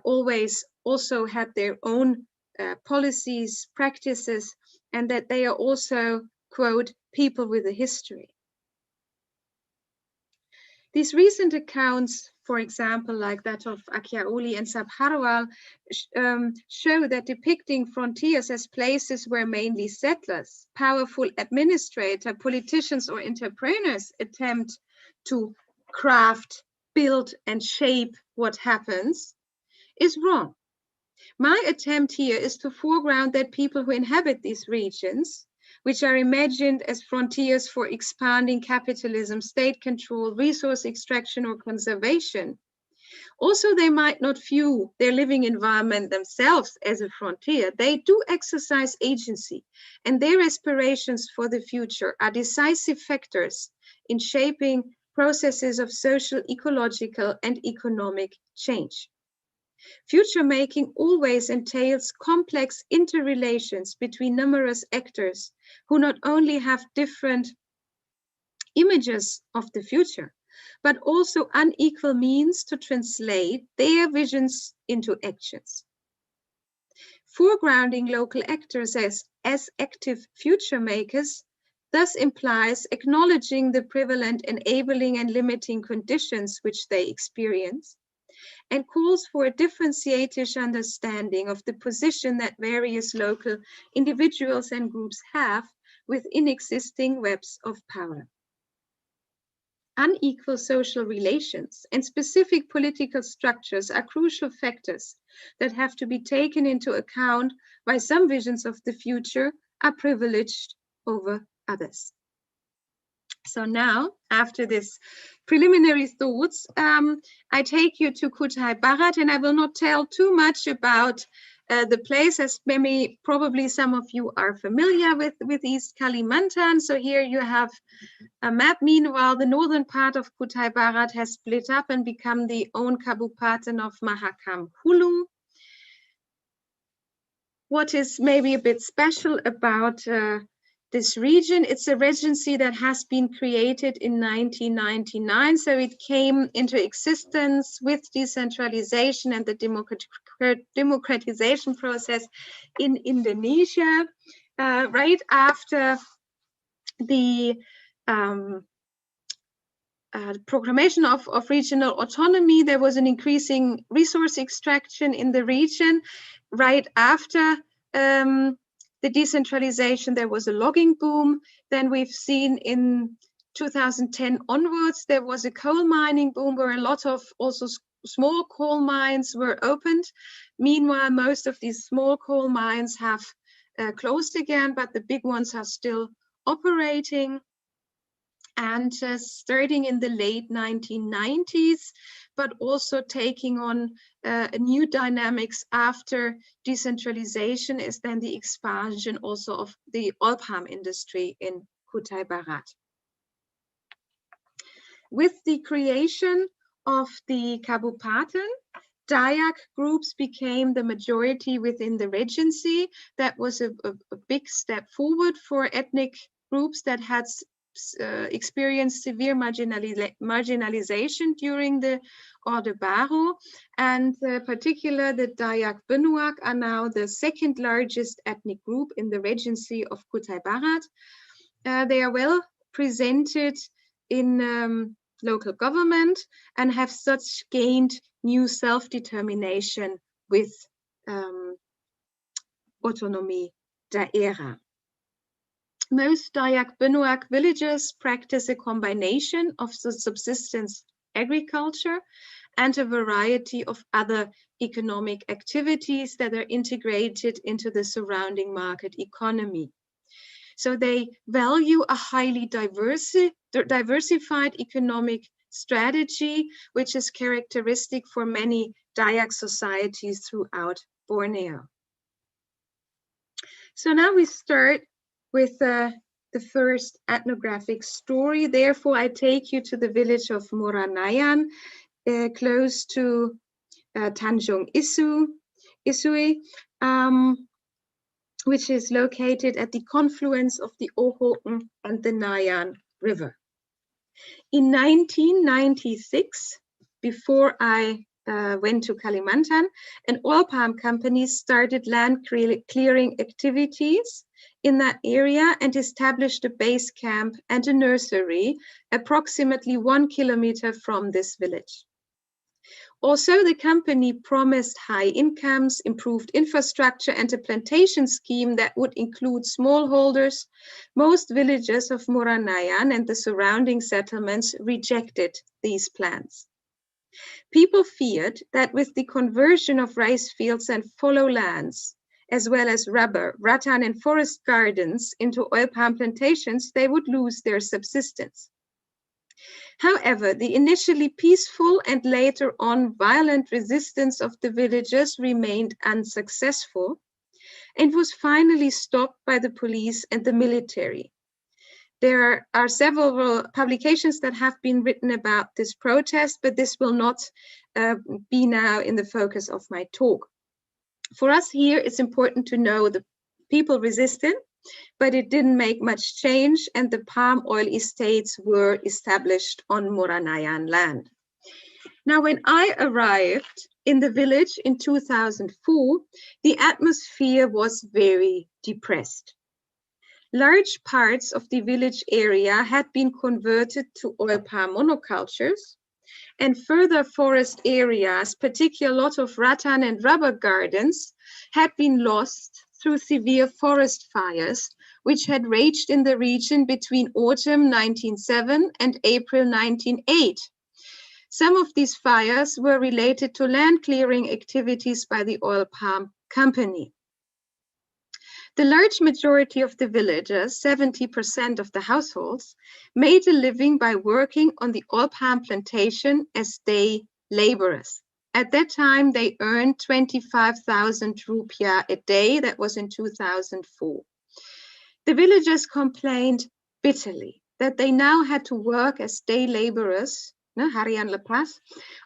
always also had their own policies, practices, and that they are also, quote, people with a history. These recent accounts, for example, like that of Archiaoli and Sabharwal, show that depicting frontiers as places where mainly settlers, powerful administrators, politicians, or entrepreneurs attempt to craft, build, and shape what happens is wrong. My attempt here is to foreground that people who inhabit these regions, which are imagined as frontiers for expanding capitalism, state control, resource extraction, or conservation, also they might not view their living environment themselves as a frontier. They do exercise agency, and their aspirations for the future are decisive factors in shaping processes of social, ecological, and economic change. Future making always entails complex interrelations between numerous actors who not only have different images of the future, but also unequal means to translate their visions into actions. Foregrounding local actors as active future makers thus implies acknowledging the prevalent enabling and limiting conditions which they experience, and calls for a differentiated understanding of the position that various local individuals and groups have within existing webs of power. Unequal social relations and specific political structures are crucial factors that have to be taken into account why some visions of the future are privileged over others. So now, after this preliminary thoughts, I take you to Kutai Barat, and I will not tell too much about the place, as probably some of you are familiar with East Kalimantan. So here you have a map. Meanwhile, the northern part of Kutai Barat has split up and become the own kabupaten of Mahakam Hulu. What is maybe a bit special about this region, it's a regency that has been created in 1999. So it came into existence with decentralization and the democratization process in Indonesia, right after the proclamation of regional autonomy. There was an increasing resource extraction in the region. Right after the decentralization, there was a logging boom. Then we've seen in 2010 onwards, there was a coal mining boom where a lot of also small coal mines were opened. Meanwhile, most of these small coal mines have closed again, but the big ones are still operating. And starting in the late 1990s, but also taking on new dynamics after decentralization is then the expansion also of the oil palm industry in Kutai Barat. With the creation of the Kabupaten, Dayak groups became the majority within the regency. That was a big step forward for ethnic groups that had experienced severe marginalization during the Orde Baru, and particular the Dayak Benuak are now the second largest ethnic group in the regency of Kutai Barat. They are well presented in local government and have such gained new self-determination with autonomy daerah. Most Dayak Benuak villages practice a combination of the subsistence agriculture and a variety of other economic activities that are integrated into the surrounding market economy. So they value a highly diversified economic strategy, which is characteristic for many Dayak societies throughout Borneo. So now we start with the first ethnographic story. Therefore, I take you to the village of Moranayan, close to Tanjung Isui, which is located at the confluence of the Ohoken and the Nayan River. In 1996, before I went to Kalimantan, an oil palm company started land clearing activities in that area and established a base camp and a nursery approximately 1 kilometer from this village. Also, the company promised high incomes, improved infrastructure, and a plantation scheme that would include smallholders. Most villages of Moranayan and the surrounding settlements rejected these plans. People feared that with the conversion of rice fields and fallow lands, as well as rubber, rattan, and forest gardens into oil palm plantations, they would lose their subsistence. However, the initially peaceful and later on violent resistance of the villagers remained unsuccessful and was finally stopped by the police and the military. There are several publications that have been written about this protest, but this will not be now in the focus of my talk. For us here, it's important to know the people resisted, but it didn't make much change, and the palm oil estates were established on Moranayan land. Now, when I arrived in the village in 2004, the atmosphere was very depressed. Large parts of the village area had been converted to oil palm monocultures, and further forest areas, particularly a lot of rattan and rubber gardens, had been lost through severe forest fires, which had raged in the region between autumn 1907 and April 1908. Some of these fires were related to land clearing activities by the oil palm company. The large majority of the villagers, 70% of the households, made a living by working on the oil palm plantation as day laborers. At that time, they earned 25,000 rupiah a day. That was in 2004. The villagers complained bitterly that they now had to work as day laborers, harian lepas,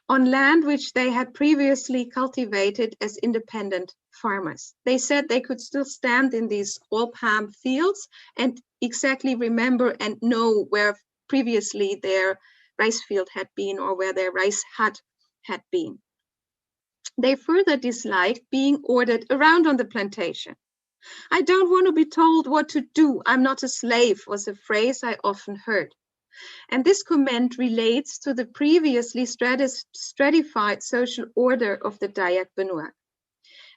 on land which they had previously cultivated as independent farmers. They said they could still stand in these oil palm fields and exactly remember and know where previously their rice field had been or where their rice hut had been. They further disliked being ordered around on the plantation. "I don't want to be told what to do. I'm not a slave," was a phrase I often heard. And this comment relates to the previously stratified social order of the Dayak Benuak.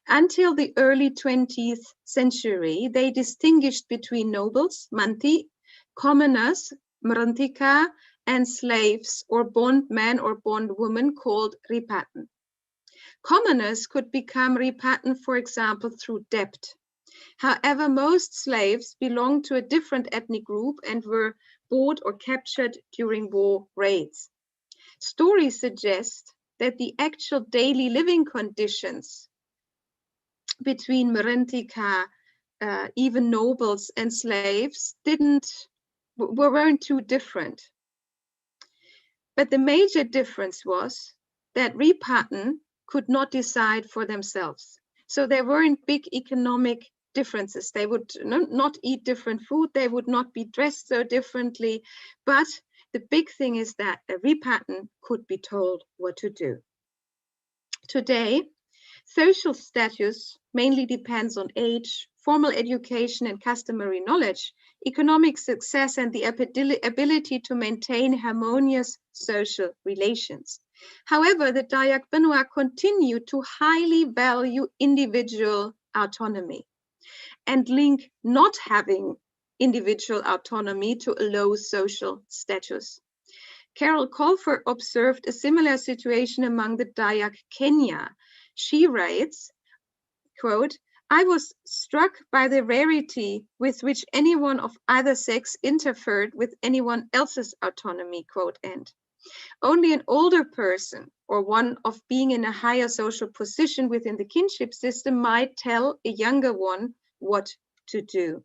Until the early 20th century, they distinguished between nobles, manti, commoners, merentika, and slaves or bondmen or bondwomen called ripatan. Commoners could become ripatan, for example, through debt. However, most slaves belonged to a different ethnic group and were bought or captured during war raids. Stories suggest that the actual daily living conditions between merentika, even nobles and slaves, weren't too different. But the major difference was that ripatan could not decide for themselves. So there weren't big economic differences. They would not eat different food. They would not be dressed so differently. But the big thing is that every pattern could be told what to do. Today, social status mainly depends on age, formal education and customary knowledge, economic success, and the ability to maintain harmonious social relations. However, the Dayak Benua continue to highly value individual autonomy and link not having individual autonomy to a low social status. Carol Colfer observed a similar situation among the Dayak Kenya. She writes, quote, "I was struck by the rarity with which anyone of either sex interfered with anyone else's autonomy," quote end. Only an older person or one of being in a higher social position within the kinship system might tell a younger one what to do.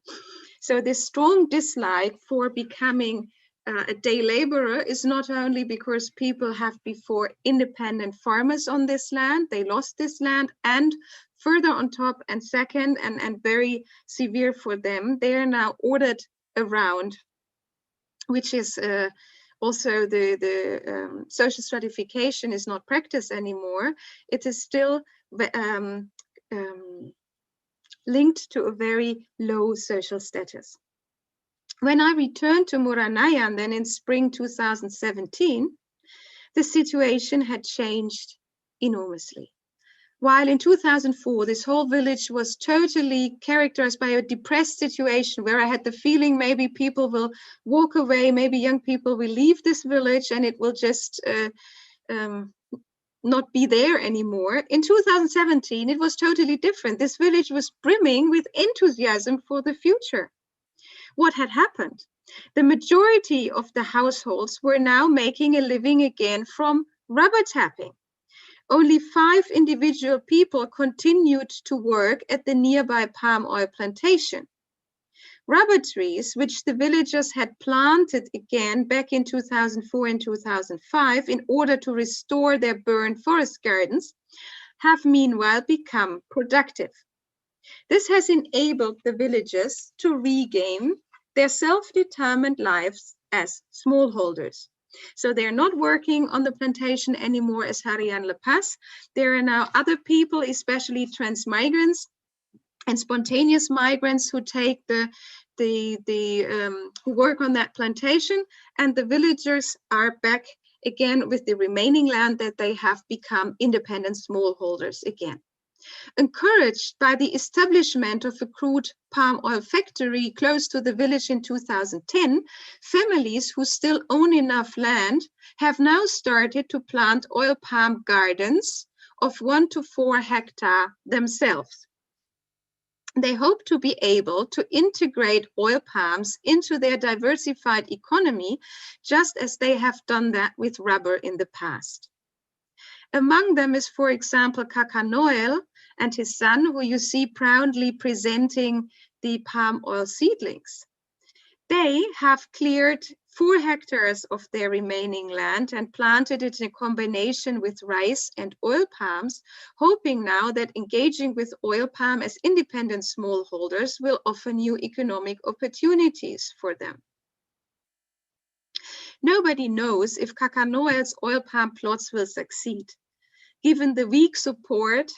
So this strong dislike for becoming a day laborer is not only because people have before independent farmers on this land, they lost this land, and further on top, and second, and very severe for them, they are now ordered around, which is also the social stratification is not practiced anymore. It is still linked to a very low social status. When I returned to Moranayan then in spring 2017, the situation had changed enormously. While in 2004, this whole village was totally characterized by a depressed situation where I had the feeling maybe people will walk away, maybe young people will leave this village and it will just not be there anymore. In 2017, it was totally different. This village was brimming with enthusiasm for the future. What had happened? The majority of the households were now making a living again from rubber tapping. Only 5 individual people continued to work at the nearby palm oil plantation. Rubber trees, which the villagers had planted again back in 2004 and 2005 in order to restore their burned forest gardens, have meanwhile become productive. This has enabled the villagers to regain their self-determined lives as smallholders. So they're not working on the plantation anymore as harian lepas. There are now other people, especially trans-migrants and spontaneous migrants who take who work on that plantation, and the villagers are back again with the remaining land that they have become independent smallholders again. Encouraged by the establishment of a crude palm oil factory close to the village in 2010, families who still own enough land have now started to plant oil palm gardens of 1 to 4 hectares themselves. They hope to be able to integrate oil palms into their diversified economy, just as they have done that with rubber in the past. Among them is, for example, Kaka Noel and his son, who you see proudly presenting the palm oil seedlings. They have cleared 4 hectares of their remaining land and planted it in combination with rice and oil palms, hoping now that engaging with oil palm as independent smallholders will offer new economic opportunities for them. Nobody knows if Kaka Noel's oil palm plots will succeed. Given the weak support,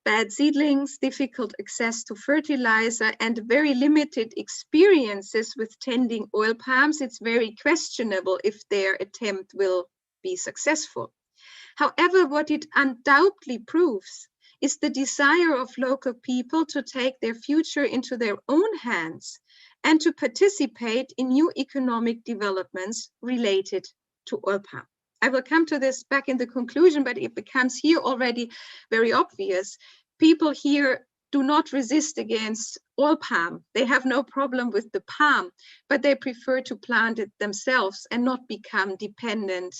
bad seedlings, difficult access to fertilizer, and very limited experiences with tending oil palms, it's very questionable if their attempt will be successful. However, what it undoubtedly proves is the desire of local people to take their future into their own hands and to participate in new economic developments related to oil palm. I will come to this back in the conclusion, but it becomes here already very obvious. People here do not resist against oil palm. They have no problem with the palm, but they prefer to plant it themselves and not become dependent,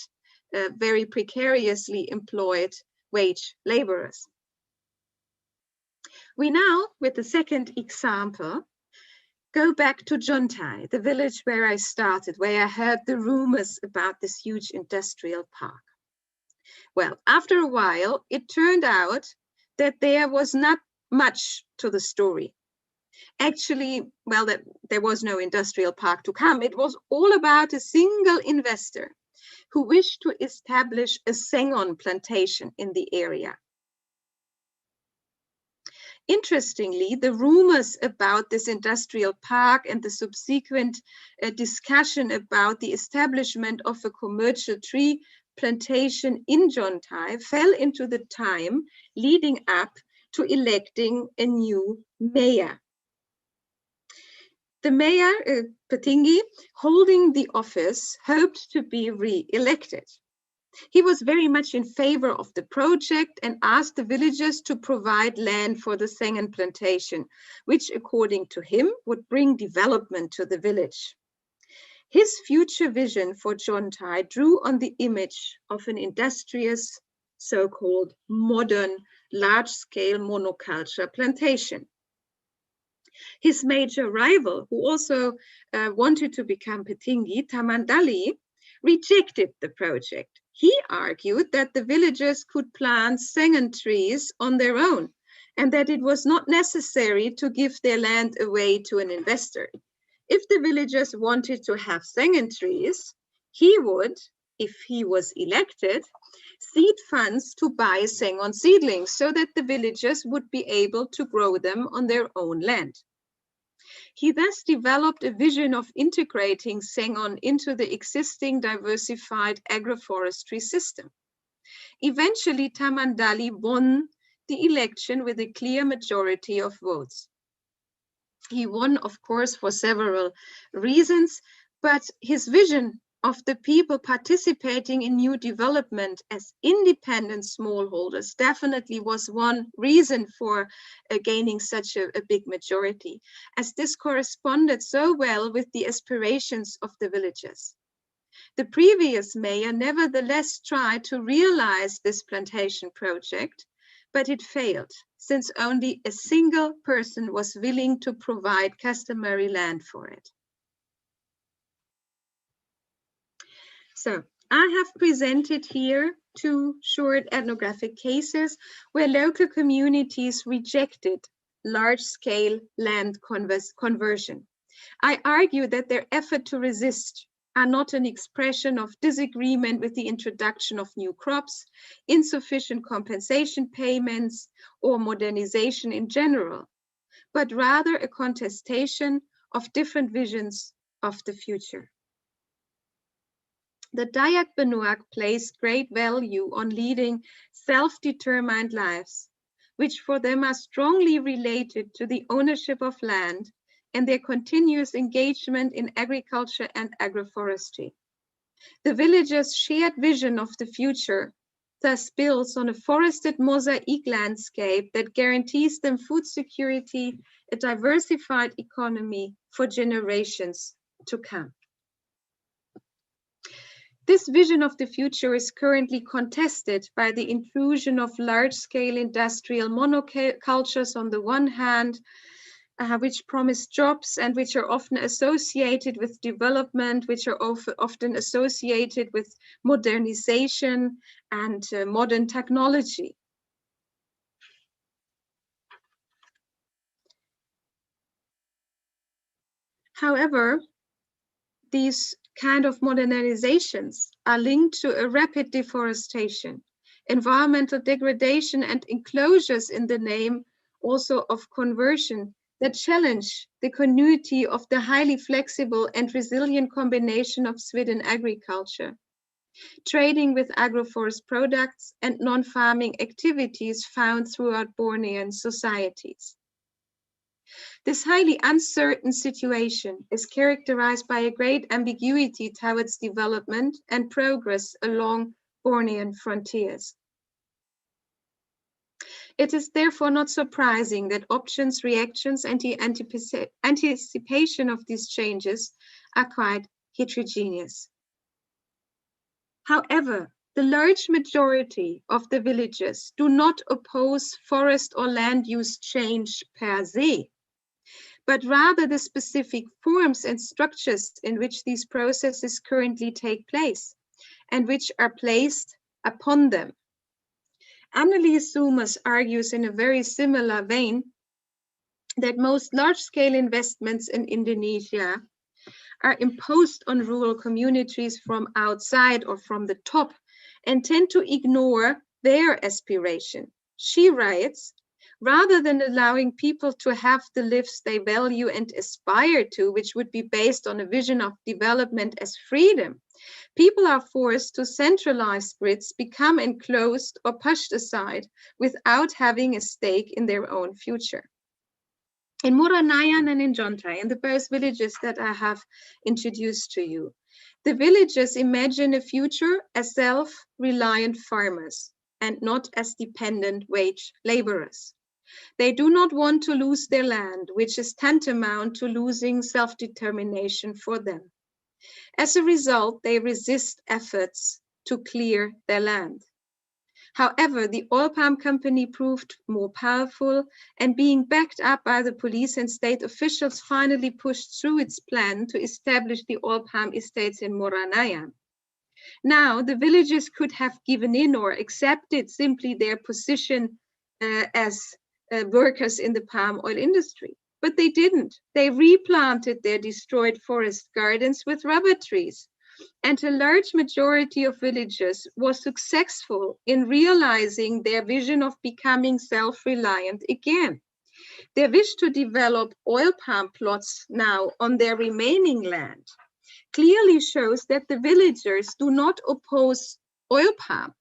very precariously employed wage laborers. We now, with the second example, go back to Juntai, the village where I started, where I heard the rumors about this huge industrial park. Well, after a while, it turned out that there was not much to the story. Actually, well, there was no industrial park to come. It was all about a single investor who wished to establish a sengon plantation in the area. Interestingly, the rumors about this industrial park and the subsequent discussion about the establishment of a commercial tree plantation in Jontai fell into the time leading up to electing a new mayor. The mayor, Petinggi, holding the office, hoped to be re-elected. He was very much in favor of the project and asked the villagers to provide land for the sengon plantation, which, according to him, would bring development to the village. His future vision for Jontai drew on the image of an industrious, so-called modern, large-scale monoculture plantation. His major rival, who also wanted to become Petinggi, Tamandali, rejected the project. He argued that the villagers could plant sengon trees on their own and that it was not necessary to give their land away to an investor. If the villagers wanted to have sengon trees, he would, if he was elected, seed funds to buy sengon seedlings so that the villagers would be able to grow them on their own land. He thus developed a vision of integrating sengon into the existing diversified agroforestry system. Eventually, Tamandali won the election with a clear majority of votes. He won, of course, for several reasons, but his vision of the people participating in new development as independent smallholders definitely was one reason for gaining such a big majority, as this corresponded so well with the aspirations of the villagers. The previous mayor nevertheless tried to realize this plantation project, but it failed, since only a single person was willing to provide customary land for it. So I have presented here two short ethnographic cases where local communities rejected large-scale land conversion. I argue that their effort to resist are not an expression of disagreement with the introduction of new crops, insufficient compensation payments, or modernization in general, but rather a contestation of different visions of the future. The Dayak Benuak placed great value on leading self-determined lives, which for them are strongly related to the ownership of land and their continuous engagement in agriculture and agroforestry. The villagers' shared vision of the future thus builds on a forested mosaic landscape that guarantees them food security, a diversified economy for generations to come. This vision of the future is currently contested by the intrusion of large-scale industrial monocultures on the one hand, which promise jobs and which are often associated with development, which are often associated with modernization and modern technology. However, these kind of modernizations are linked to a rapid deforestation, environmental degradation, and enclosures in the name also of conversion that challenge the continuity of the highly flexible and resilient combination of Sweden agriculture, trading with agroforest products, and non-farming activities found throughout Bornean societies. This highly uncertain situation is characterized by a great ambiguity towards development and progress along Bornean frontiers. It is therefore not surprising that options, reactions, and the anticipation of these changes are quite heterogeneous. However, the large majority of the villagers do not oppose forest or land use change per se, but rather the specific forms and structures in which these processes currently take place and which are placed upon them. Annelies Soomers argues in a very similar vein that most large-scale investments in Indonesia are imposed on rural communities from outside or from the top and tend to ignore their aspiration. She writes, rather than allowing people to have the lives they value and aspire to, which would be based on a vision of development as freedom, people are forced to centralize grids, become enclosed or pushed aside without having a stake in their own future. In Moranayan and in Jontai, in the both villages that I have introduced to you, the villagers imagine a future as self-reliant farmers and not as dependent wage laborers. They do not want to lose their land, which is tantamount to losing self-determination for them. As a result, they resist efforts to clear their land. However, the oil palm company proved more powerful, and being backed up by the police and state officials finally pushed through its plan to establish the oil palm estates in Moranayan. Now, the villagers could have given in or accepted simply their position as workers in the palm oil industry, but they didn't. They replanted their destroyed forest gardens with rubber trees. And a large majority of villagers was successful in realizing their vision of becoming self-reliant again. Their wish to develop oil palm plots now on their remaining land clearly shows that the villagers do not oppose oil palm.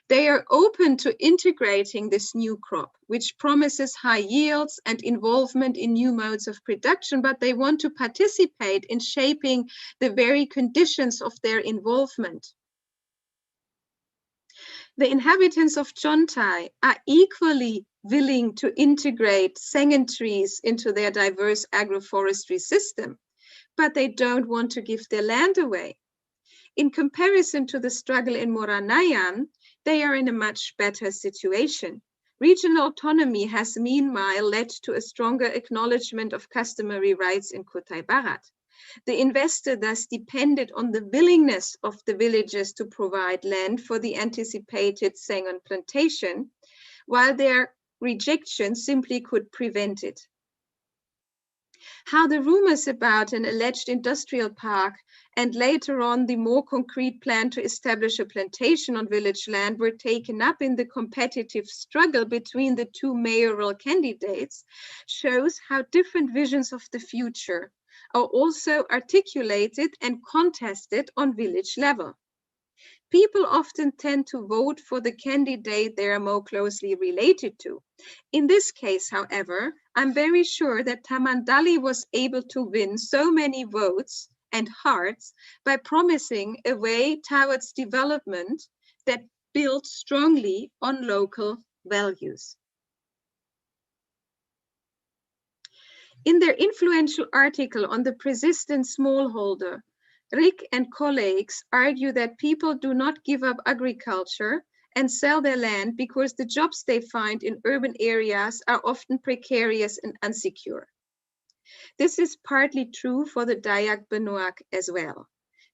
They are open to integrating this new crop, which promises high yields and involvement in new modes of production, but they want to participate in shaping the very conditions of their involvement. The inhabitants of Jontai are equally willing to integrate sengen trees into their diverse agroforestry system, but they don't want to give their land away. In comparison to the struggle in Moranayan, they are in a much better situation. Regional autonomy has meanwhile led to a stronger acknowledgement of customary rights in Kutai Barat. The investor thus depended on the willingness of the villagers to provide land for the anticipated sengen plantation, while their rejection simply could prevent it. How the rumors about an alleged industrial park and later on the more concrete plan to establish a plantation on village land were taken up in the competitive struggle between the two mayoral candidates shows how different visions of the future are also articulated and contested on village level. People often tend to vote for the candidate they are more closely related to. In this case, however, I'm very sure that Tamandali was able to win so many votes and hearts by promising a way towards development that built strongly on local values. In their influential article on the persistent smallholder, Rick and colleagues argue that people do not give up agriculture and sell their land because the jobs they find in urban areas are often precarious and unsecure. This is partly true for the Dayak Benoak as well.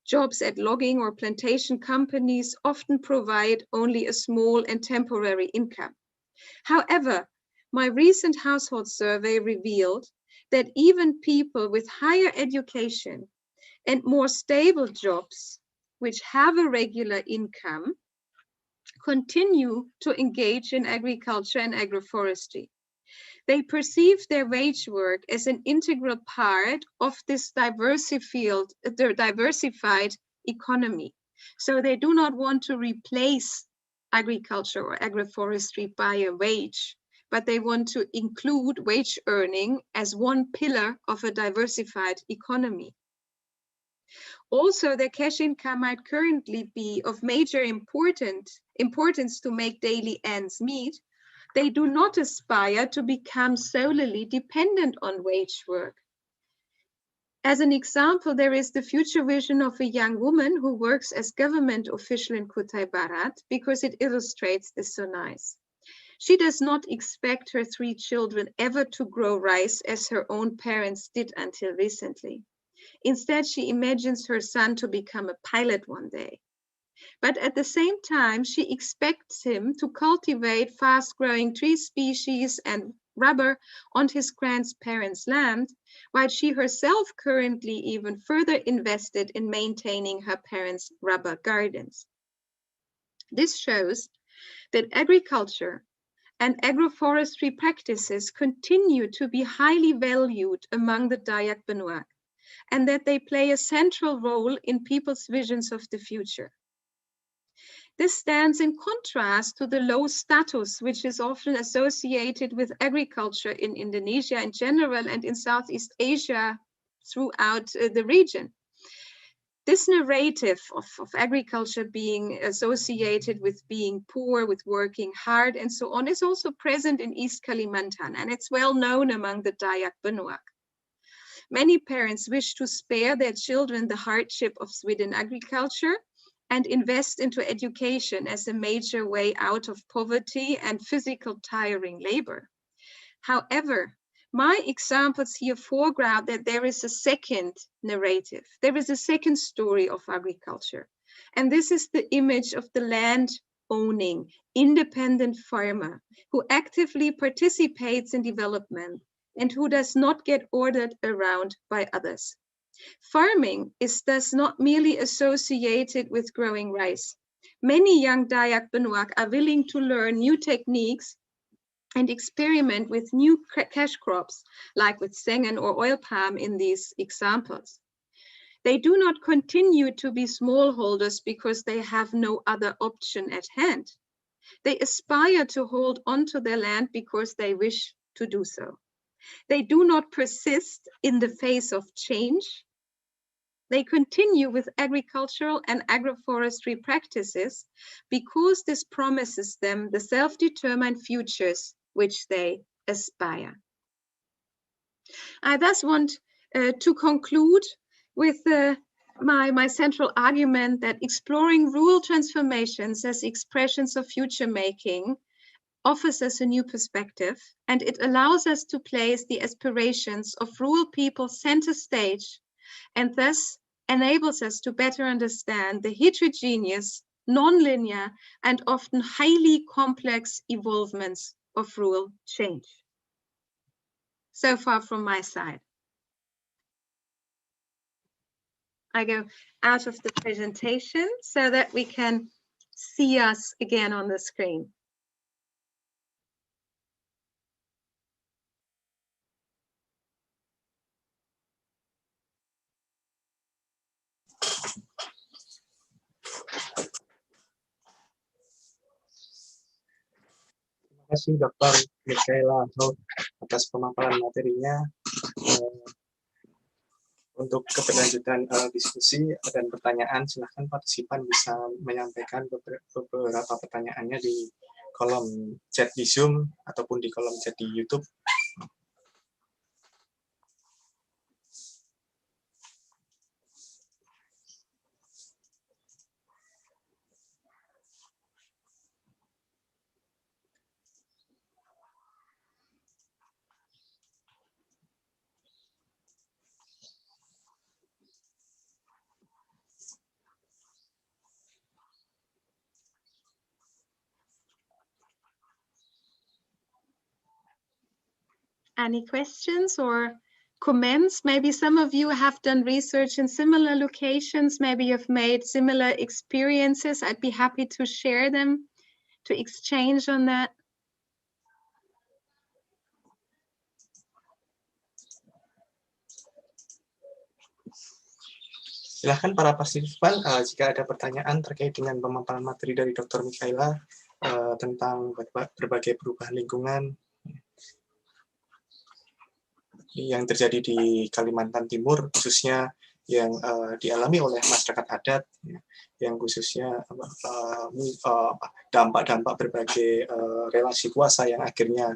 Jobs at logging or plantation companies often provide only a small and temporary income. However, my recent household survey revealed that even people with higher education and more stable jobs, which have a regular income, continue to engage in agriculture and agroforestry. They perceive their wage work as an integral part of this diversified economy. So they do not want to replace agriculture or agroforestry by a wage, but they want to include wage earning as one pillar of a diversified economy. Also, their cash income might currently be of major importance to make daily ends meet. They do not aspire to become solely dependent on wage work. As an example, there is the future vision of a young woman who works as government official in Kutai Barat because it illustrates this so nice. She does not expect her 3 children ever to grow rice as her own parents did until recently. Instead, she imagines her son to become a pilot one day. But at the same time, she expects him to cultivate fast-growing tree species and rubber on his grandparents' land, while she herself currently even further invested in maintaining her parents' rubber gardens. This shows that agriculture and agroforestry practices continue to be highly valued among the Dayak Benua, and that they play a central role in people's visions of the future. This stands in contrast to the low status which is often associated with agriculture in Indonesia in general and in Southeast Asia throughout the region. This narrative of agriculture being associated with being poor, with working hard, and so on, is also present in East Kalimantan, and it's well known among the Dayak Benua. Many parents wish to spare their children the hardship of Sweden agriculture and invest into education as a major way out of poverty and physical tiring labor. However, my examples here foreground that there is a second narrative. There is a second story of agriculture. And this is the image of the land-owning, independent farmer who actively participates in development and who does not get ordered around by others. Farming is thus not merely associated with growing rice. Many young Dayak Benuak are willing to learn new techniques and experiment with new cash crops, like with sengen or oil palm in these examples. They do not continue to be smallholders because they have no other option at hand. They aspire to hold onto their land because they wish to do so. They do not persist in the face of change. They continue with agricultural and agroforestry practices because this promises them the self-determined futures which they aspire. I thus want to conclude with my central argument that exploring rural transformations as expressions of future making offers us a new perspective, and it allows us to place the aspirations of rural people center stage, and thus enables us to better understand the heterogeneous, non-linear, and often highly complex evolvements of rural change. So far from my side. I go out of the presentation so that we can see us again on the screen.
Terima kasih Dr. Michaela atas pemaparan materinya. Untuk keberlanjutan diskusi dan pertanyaan, silahkan partisipan bisa menyampaikan beberapa pertanyaannya di kolom chat di Zoom ataupun di kolom chat di YouTube.
Any questions or comments? Maybe some of you have done research in similar locations. Maybe you've made similar experiences. I'd be happy to share them, to exchange on that.
Silahkan para partisipan jika ada pertanyaan terkait dengan pemaparan materi dari Dr. Michaela tentang berbagai perubahan lingkungan yang terjadi di Kalimantan Timur, khususnya yang dialami oleh masyarakat adat, yang khususnya dampak-dampak berbagai relasi kuasa yang akhirnya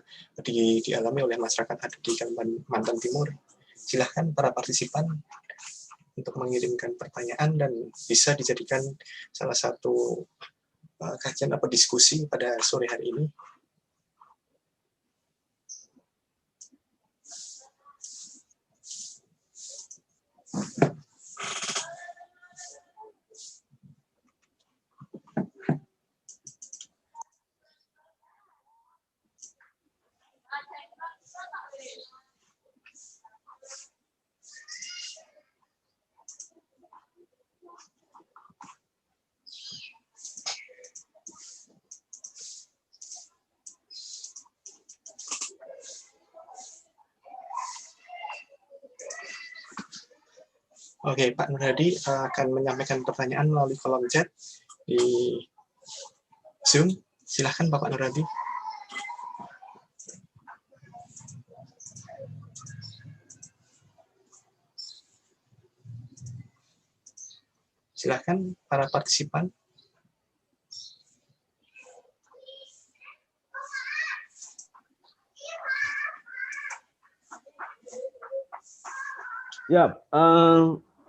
dialami oleh masyarakat adat di Kalimantan Timur. Silahkan para partisipan untuk mengirimkan pertanyaan dan bisa dijadikan salah satu kajian atau diskusi pada sore hari ini. Oke, Pak Nur Hadi akan menyampaikan pertanyaan melalui kolom chat di Zoom. Silahkan Bapak Nur Hadi. Silahkan para partisipan.
Yeah,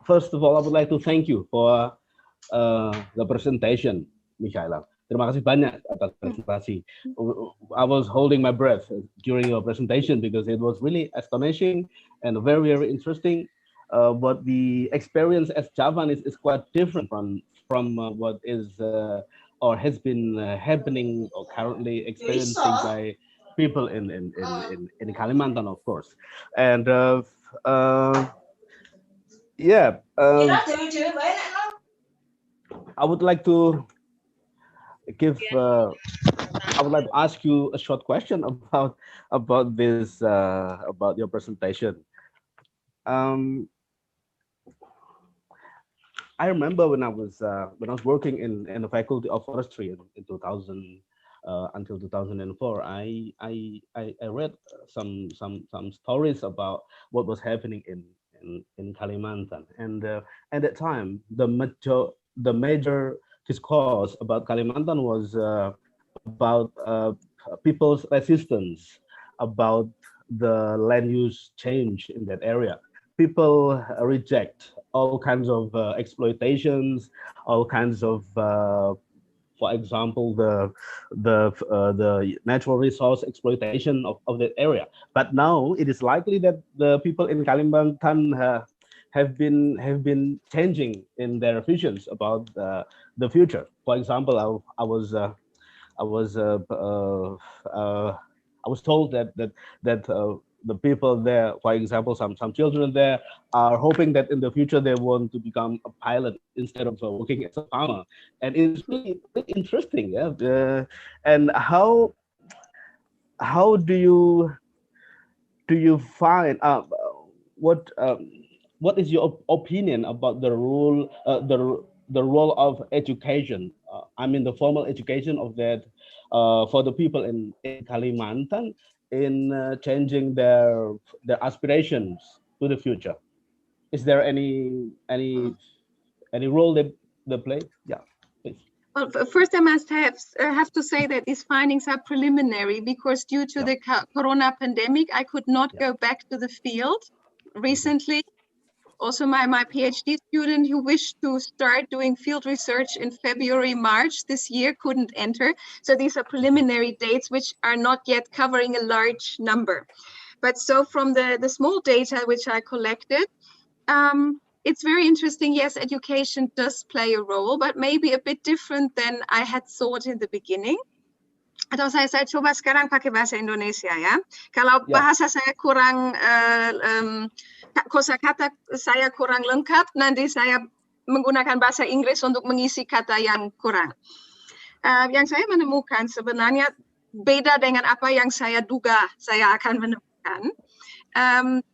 first of all, I would like to thank you for the presentation, Michaela. Terima kasih banyak atas presentasi. I was holding my breath during your presentation because it was really astonishing and very, very interesting. But the experience as Javan is quite different from what is or has been happening or currently experiencing by people in Kalimantan, of course. And yeah, I would like to give. I would like to ask you a short question about this about your presentation. I remember when I was working in the Faculty of Forestry in 2000 until 2004. I read some stories about what was happening in Kalimantan, and at that time the major discourse about Kalimantan was about people's resistance, about the land use change in that area. People reject all kinds of exploitations, all kinds of, for example, the natural resource exploitation of that area. But now it is likely that the people in Kalimantan have been changing in their visions about the future. For example, I was told that the people there, for example, some children there are hoping that in the future they want to become a pilot instead of working as a farmer, and it's really interesting. Yeah, and how do you find what is your opinion about the role the role of education? I mean, the formal education of that for the people in Kalimantan in changing their aspirations to the future. Is there any role they play? Yeah, please.
Well, first I must have to say that these findings are preliminary because due to the corona pandemic, I could not go back to the field recently. Also, my PhD student who wished to start doing field research in February, March this year couldn't enter. So these are preliminary dates which are not yet covering a large number. But so from the small data which I collected, it's very interesting. Yes, education does play a role, but maybe a bit different than I had thought in the beginning. Atau saya coba sekarang pakai bahasa Indonesia ya. Kalau bahasa saya kurang, kosakata saya kurang lengkap, nanti saya menggunakan bahasa Inggris untuk mengisi kata yang kurang. Yang saya menemukan sebenarnya beda dengan apa yang saya duga saya akan menemukan.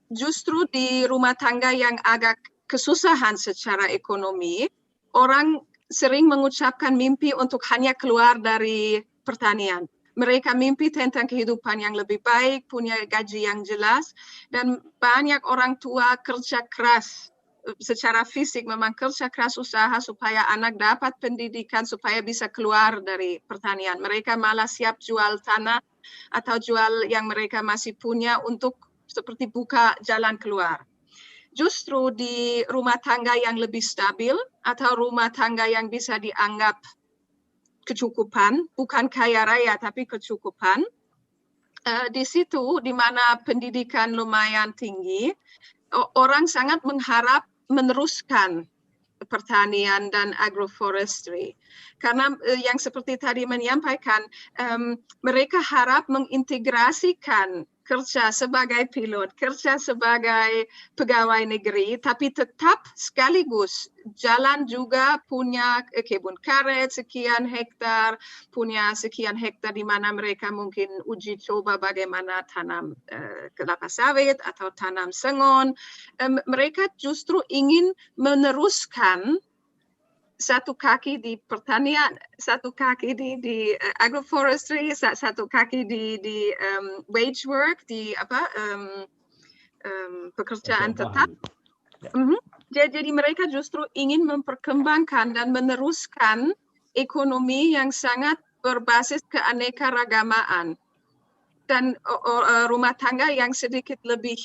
Justru di rumah tangga yang agak kesusahan secara ekonomi, orang sering mengucapkan mimpi untuk hanya keluar dari pertanian. Mereka mimpi tentang kehidupan yang lebih baik, punya gaji yang jelas, dan banyak orang tua kerja keras secara fisik, memang kerja keras usaha supaya anak dapat pendidikan, supaya bisa keluar dari pertanian. Mereka malah siap jual tanah atau jual yang mereka masih punya untuk seperti buka jalan keluar. Justru di rumah tangga yang lebih stabil atau rumah tangga yang bisa dianggap kecukupan, bukan kaya raya tapi kecukupan, di situ di mana pendidikan lumayan tinggi, orang sangat mengharap meneruskan pertanian dan agroforestry. Karena yang seperti tadi menyampaikan, mereka harap mengintegrasikan kerja sebagai pilot, kerja sebagai pegawai negeri, tapi tetap sekaligus jalan juga punya kebun karet sekian hektar, punya sekian hektar di mana mereka mungkin uji coba bagaimana tanam kelapa sawit atau tanam sengon. Mereka justru ingin meneruskan satu kaki di pertanian, satu kaki di agroforestry, satu kaki di wage work, di pekerjaan tetap. Jadi mereka justru ingin memperkembangkan dan meneruskan ekonomi yang sangat berbasis keanekaragamaan dan rumah tangga yang sedikit lebih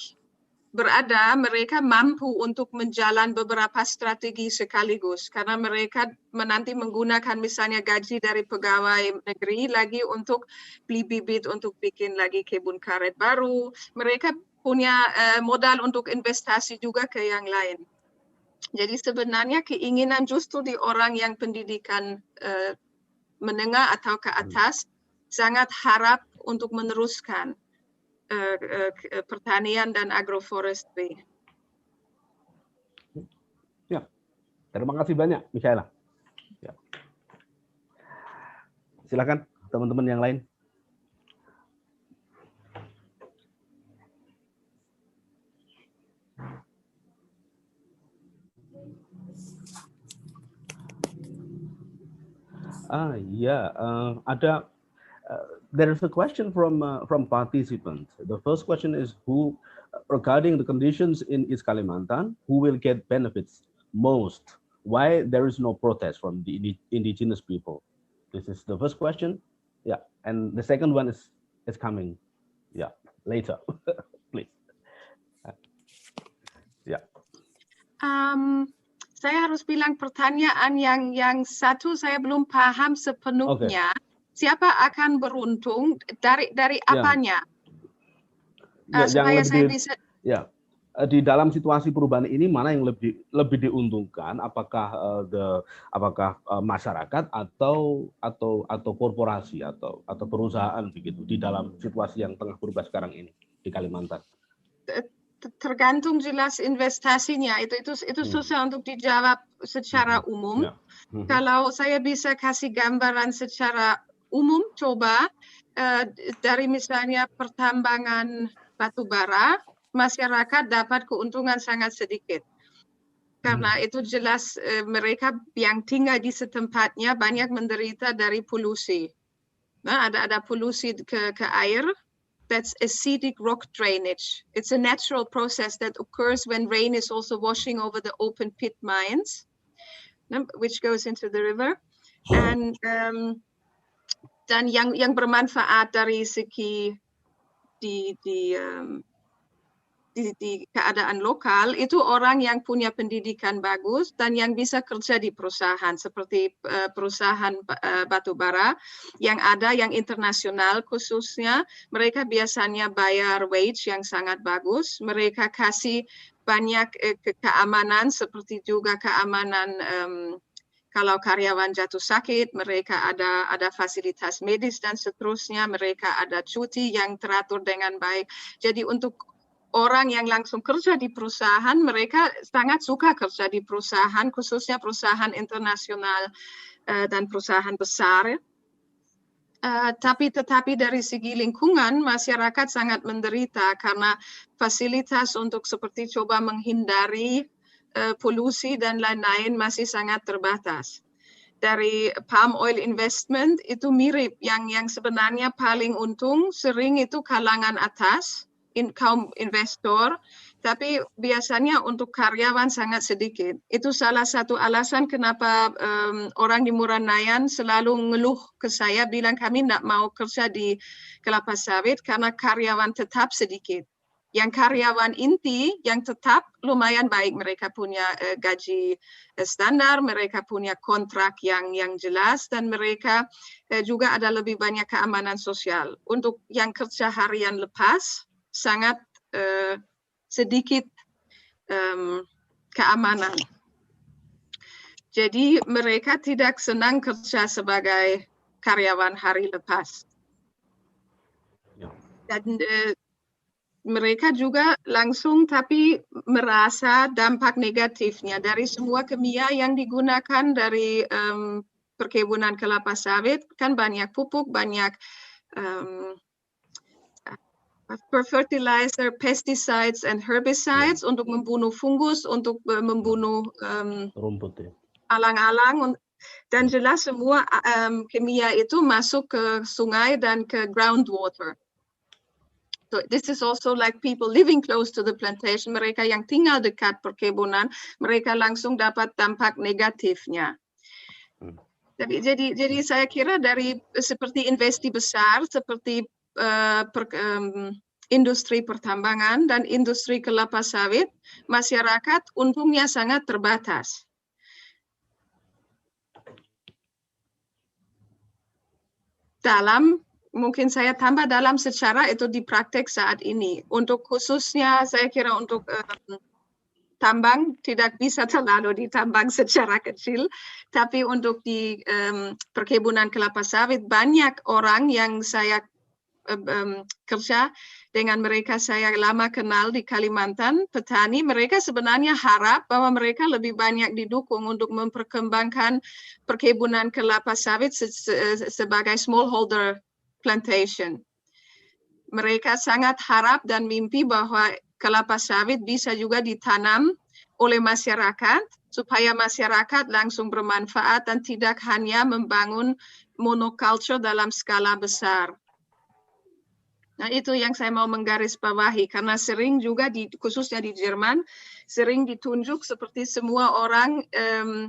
berada, mereka mampu untuk menjalan beberapa strategi sekaligus karena mereka nanti menggunakan misalnya gaji dari pegawai negeri lagi untuk beli bibit untuk bikin lagi kebun karet baru. Mereka punya modal untuk investasi juga ke yang lain. Jadi sebenarnya keinginan justru di orang yang pendidikan menengah atau ke atas sangat harap untuk meneruskan pertanian dan agroforestry.
Ya, terima kasih banyak, Michaela. Ya. Silakan teman-teman yang lain. Ada. There is a question from participants. The first question is regarding the conditions in East Kalimantan, who will get benefits most? Why there is no protest from the indigenous people? This is the first question. Yeah, and the second one is coming. Yeah, later, please. Yeah.
Saya harus bilang pertanyaan yang satu saya belum paham sepenuhnya. Okay. Siapa akan beruntung dari apanya? Supaya saya bisa.
Ya, di dalam situasi perubahan ini mana yang lebih diuntungkan? Apakah masyarakat atau korporasi atau perusahaan begitu di dalam situasi yang tengah berubah sekarang ini di Kalimantan?
Tergantung jelas investasinya. Itu susah untuk dijawab secara umum. Kalau saya bisa kasih gambaran secara umum, coba dari misalnya pertambangan batu bara, masyarakat dapat keuntungan sangat sedikit. Karena itu jelas mereka yang tinggal di setempatnya banyak menderita dari polusi. Nah, ada polusi ke air. That's acidic rock drainage. It's a natural process that occurs when rain is also washing over the open pit mines, which goes into the river. And dan yang bermanfaat dari segi di keadaan lokal itu orang yang punya pendidikan bagus dan yang bisa kerja di perusahaan seperti perusahaan batubara yang ada yang internasional khususnya, mereka biasanya bayar wage yang sangat bagus, mereka kasih banyak keamanan seperti juga keamanan kalau karyawan jatuh sakit, mereka ada fasilitas medis dan seterusnya, mereka ada cuti yang teratur dengan baik. Jadi untuk orang yang langsung kerja di perusahaan, mereka sangat suka kerja di perusahaan, khususnya perusahaan internasional dan perusahaan besar. Tetapi dari segi lingkungan, masyarakat sangat menderita karena fasilitas untuk seperti coba menghindari polusi dan lain-lain masih sangat terbatas. Dari palm oil investment itu mirip, yang sebenarnya paling untung sering itu kalangan atas, kaum investor, tapi biasanya untuk karyawan sangat sedikit. Itu salah satu alasan kenapa orang di Muranayan selalu ngeluh ke saya, bilang kami tidak mau kerja di kelapa sawit karena karyawan tetap sedikit. Yang karyawan inti yang tetap lumayan baik, mereka punya gaji standar, mereka punya kontrak yang jelas, dan mereka juga ada lebih banyak keamanan sosial. Untuk yang kerja harian lepas, sangat sedikit keamanan. Jadi mereka tidak senang kerja sebagai karyawan hari lepas. Dan mereka juga langsung tapi merasa dampak negatifnya dari semua kimia yang digunakan dari perkebunan kelapa sawit, kan banyak pupuk, banyak fertilizer, pesticides, and herbicides untuk membunuh fungus, untuk membunuh
rumput ya.
alang-alang, dan jelas semua kimia itu masuk ke sungai dan ke groundwater. So this is also like people living close to the plantation, mereka yang tinggal dekat perkebunan, mereka langsung dapat dampak negatifnya. Jadi saya kira dari seperti investasi besar, seperti industri pertambangan dan industri kelapa sawit, masyarakat untungnya sangat terbatas. Mungkin saya tambah dalam secara itu dipraktek saat ini. Untuk khususnya saya kira untuk tambang tidak bisa terlalu ditambang secara kecil, tapi untuk di perkebunan kelapa sawit banyak orang yang saya kerja dengan mereka, saya lama kenal di Kalimantan, petani, mereka sebenarnya harap bahwa mereka lebih banyak didukung untuk memperkembangkan perkebunan kelapa sawit sebagai smallholder plantation. Mereka sangat harap dan mimpi bahwa kelapa sawit bisa juga ditanam oleh masyarakat, supaya masyarakat langsung bermanfaat dan tidak hanya membangun monoculture dalam skala besar. Nah, itu yang saya mau menggarisbawahi, karena sering juga khususnya di Jerman, sering ditunjuk seperti semua orang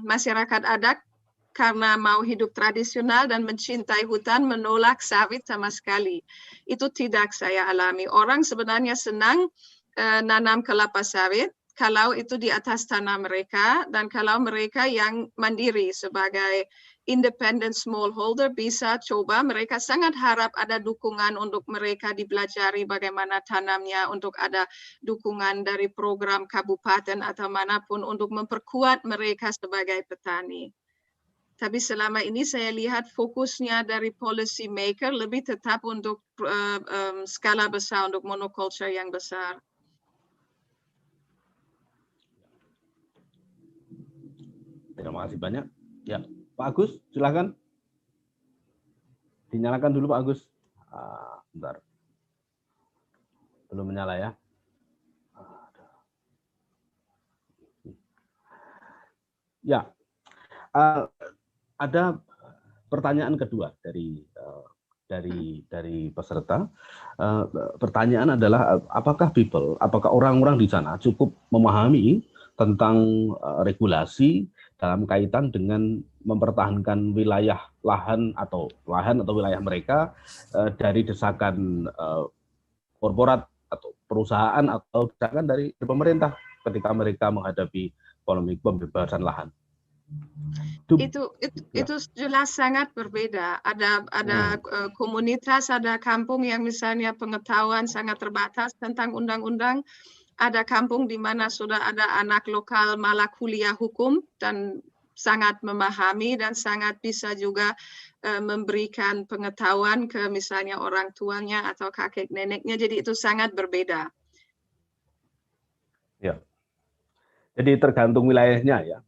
masyarakat adat karena mau hidup tradisional dan mencintai hutan, menolak sawit sama sekali. Itu tidak saya alami. Orang sebenarnya senang nanam kelapa sawit kalau itu di atas tanah mereka, dan kalau mereka yang mandiri sebagai independent smallholder bisa coba, mereka sangat harap ada dukungan untuk mereka dipelajari bagaimana tanamnya, untuk ada dukungan dari program kabupaten atau manapun untuk memperkuat mereka sebagai petani. Tapi selama ini saya lihat fokusnya dari policy maker lebih tetap untuk skala besar, untuk monoculture yang besar.
Terima kasih banyak. Ya, Pak Agus, silakan. Dinyalakan dulu Pak Agus. Bentar. Belum menyala ya. Ya, ada pertanyaan kedua dari peserta. Pertanyaan adalah apakah orang-orang di sana cukup memahami tentang regulasi dalam kaitan dengan mempertahankan wilayah lahan atau wilayah mereka dari desakan korporat atau perusahaan atau desakan dari pemerintah ketika mereka menghadapi polemik pembebasan lahan.
Itu jelas sangat berbeda. Ada komunitas, ada kampung yang misalnya pengetahuan sangat terbatas tentang undang-undang. Ada kampung di mana sudah ada anak lokal malah kuliah hukum dan sangat memahami dan sangat bisa juga memberikan pengetahuan ke misalnya orang tuanya atau kakek neneknya. Jadi itu sangat berbeda. Ya.
Jadi tergantung wilayahnya ya.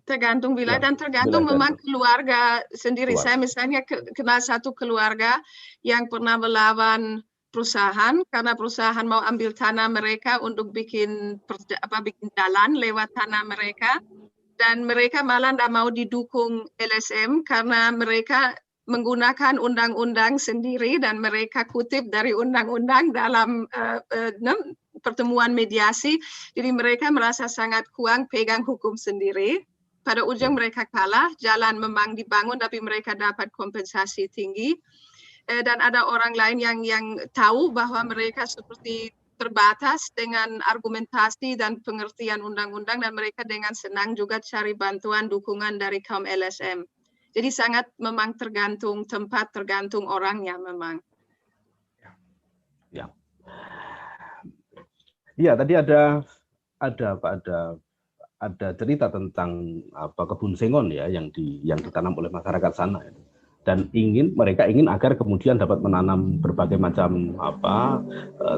Tergantung wilayah dan tergantung memang keluarga sendiri. Saya misalnya kenal satu keluarga yang pernah melawan perusahaan karena perusahaan mau ambil tanah mereka untuk bikin jalan lewat tanah mereka, dan mereka malah tidak mau didukung LSM karena mereka menggunakan undang-undang sendiri dan mereka kutip dari undang-undang dalam pertemuan mediasi. Jadi mereka merasa sangat kuat pegang hukum sendiri. Pada ujung mereka kalah, jalan memang dibangun tapi mereka dapat kompensasi tinggi. Dan ada orang lain yang tahu bahwa mereka seperti terbatas dengan argumentasi dan pengertian undang-undang, dan mereka dengan senang juga cari bantuan dukungan dari kaum LSM. Jadi sangat memang tergantung tempat, tergantung orangnya memang.
Ya. Iya, tadi ada cerita tentang kebun sengon ya yang ditanam oleh masyarakat sana. dan mereka ingin agar kemudian dapat menanam berbagai macam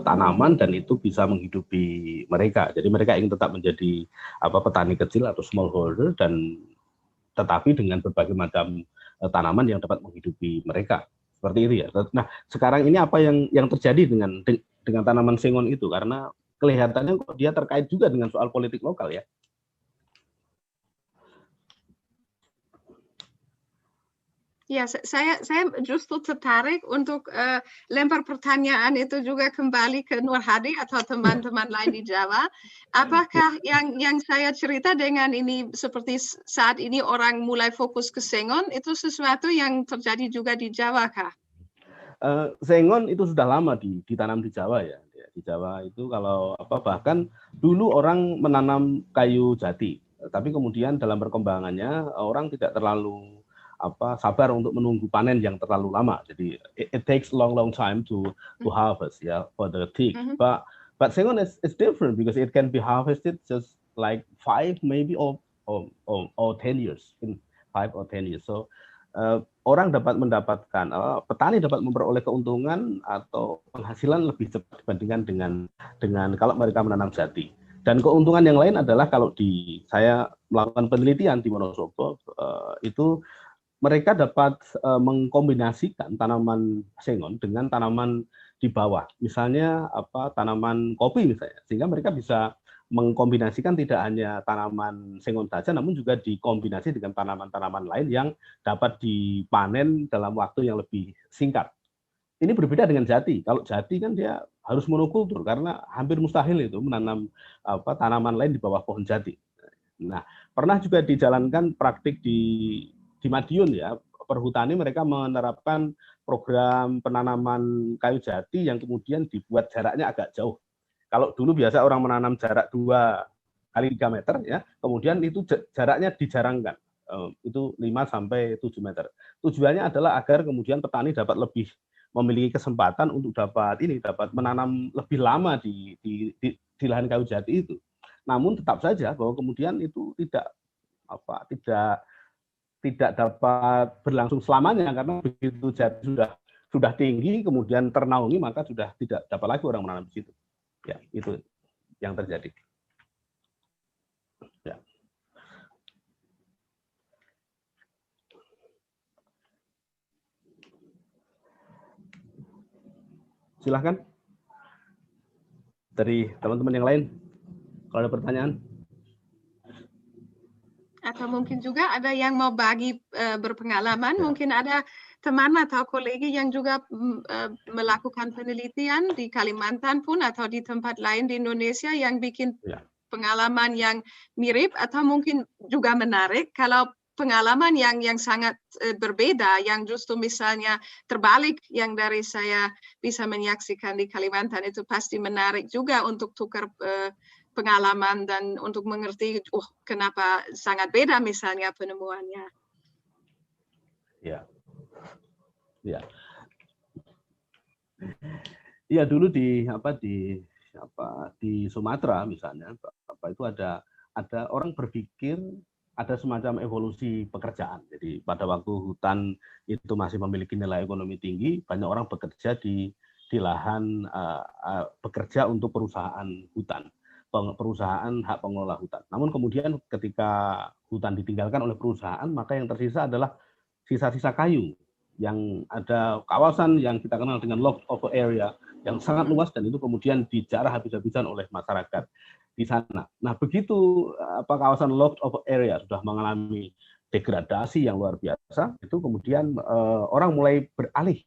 tanaman dan itu bisa menghidupi mereka. Jadi mereka ingin tetap menjadi petani kecil atau smallholder dan tetapi dengan berbagai macam tanaman yang dapat menghidupi mereka. Seperti itu ya. Nah, sekarang ini apa yang terjadi dengan tanaman sengon itu, karena kelihatannya kok dia terkait juga dengan soal politik lokal ya.
Ya, saya justru tertarik untuk lempar pertanyaan itu juga kembali ke Nur Hadi atau teman-teman lain di Jawa. Apakah yang saya cerita dengan ini seperti saat ini orang mulai fokus ke sengon, itu sesuatu yang terjadi juga di Jawa kah?
Sengon itu sudah lama ditanam di Jawa ya. Di Jawa itu kalau bahkan dulu orang menanam kayu jati, tapi kemudian dalam perkembangannya orang tidak terlalu sabar untuk menunggu panen yang terlalu lama. Jadi it takes long time to harvest ya for the teak. But sengon is different because it can be harvested just like 5 maybe or 10 years in 5 or 10 years. So orang dapat mendapatkan petani dapat memperoleh keuntungan atau penghasilan lebih cepat dibandingkan dengan kalau mereka menanam jati. Dan keuntungan yang lain adalah kalau saya melakukan penelitian di Wonosobo itu mereka dapat mengkombinasikan tanaman sengon dengan tanaman di bawah, misalnya tanaman kopi misalnya, sehingga mereka bisa mengkombinasikan tidak hanya tanaman sengon saja, namun juga dikombinasi dengan tanaman-tanaman lain yang dapat dipanen dalam waktu yang lebih singkat. Ini berbeda dengan jati. Kalau jati kan dia harus monokultur karena hampir mustahil itu menanam tanaman lain di bawah pohon jati. Nah, pernah juga dijalankan praktik di Madiun ya, perhutani mereka menerapkan program penanaman kayu jati yang kemudian dibuat jaraknya agak jauh. Kalau dulu biasa orang menanam jarak 2 kali 3 meter ya, kemudian itu jaraknya dijarangkan. Itu 5 sampai 7 meter. Tujuannya adalah agar kemudian petani dapat lebih memiliki kesempatan untuk dapat menanam lebih lama di lahan kayu jati itu. Namun tetap saja bahwa kemudian itu tidak dapat berlangsung selamanya karena begitu jati sudah tinggi kemudian ternaungi maka sudah tidak dapat lagi orang menanam di situ. Ya, itu yang terjadi. Ya. Silahkan dari teman-teman yang lain kalau ada pertanyaan.
Atau mungkin juga ada yang mau bagi berpengalaman, mungkin ada teman atau kolegi yang juga melakukan penelitian di Kalimantan pun atau di tempat lain di Indonesia yang bikin pengalaman yang mirip atau mungkin juga menarik. Kalau pengalaman yang sangat berbeda, yang justru misalnya terbalik yang dari saya bisa menyaksikan di Kalimantan, itu pasti menarik juga untuk tukar pengalaman dan untuk mengerti kenapa sangat beda misalnya penemuannya.
Ya. Ya dulu di Sumatera misalnya itu ada orang berpikir ada semacam evolusi pekerjaan. Jadi pada waktu hutan itu masih memiliki nilai ekonomi tinggi, banyak orang bekerja di lahan bekerja untuk perusahaan hutan. Perusahaan hak pengelola hutan. Namun kemudian ketika hutan ditinggalkan oleh perusahaan, maka yang tersisa adalah sisa-sisa kayu yang ada kawasan yang kita kenal dengan logged over area yang sangat luas dan itu kemudian dijarah habis-habisan oleh masyarakat di sana. Nah, begitu kawasan logged over area sudah mengalami degradasi yang luar biasa, itu kemudian orang mulai beralih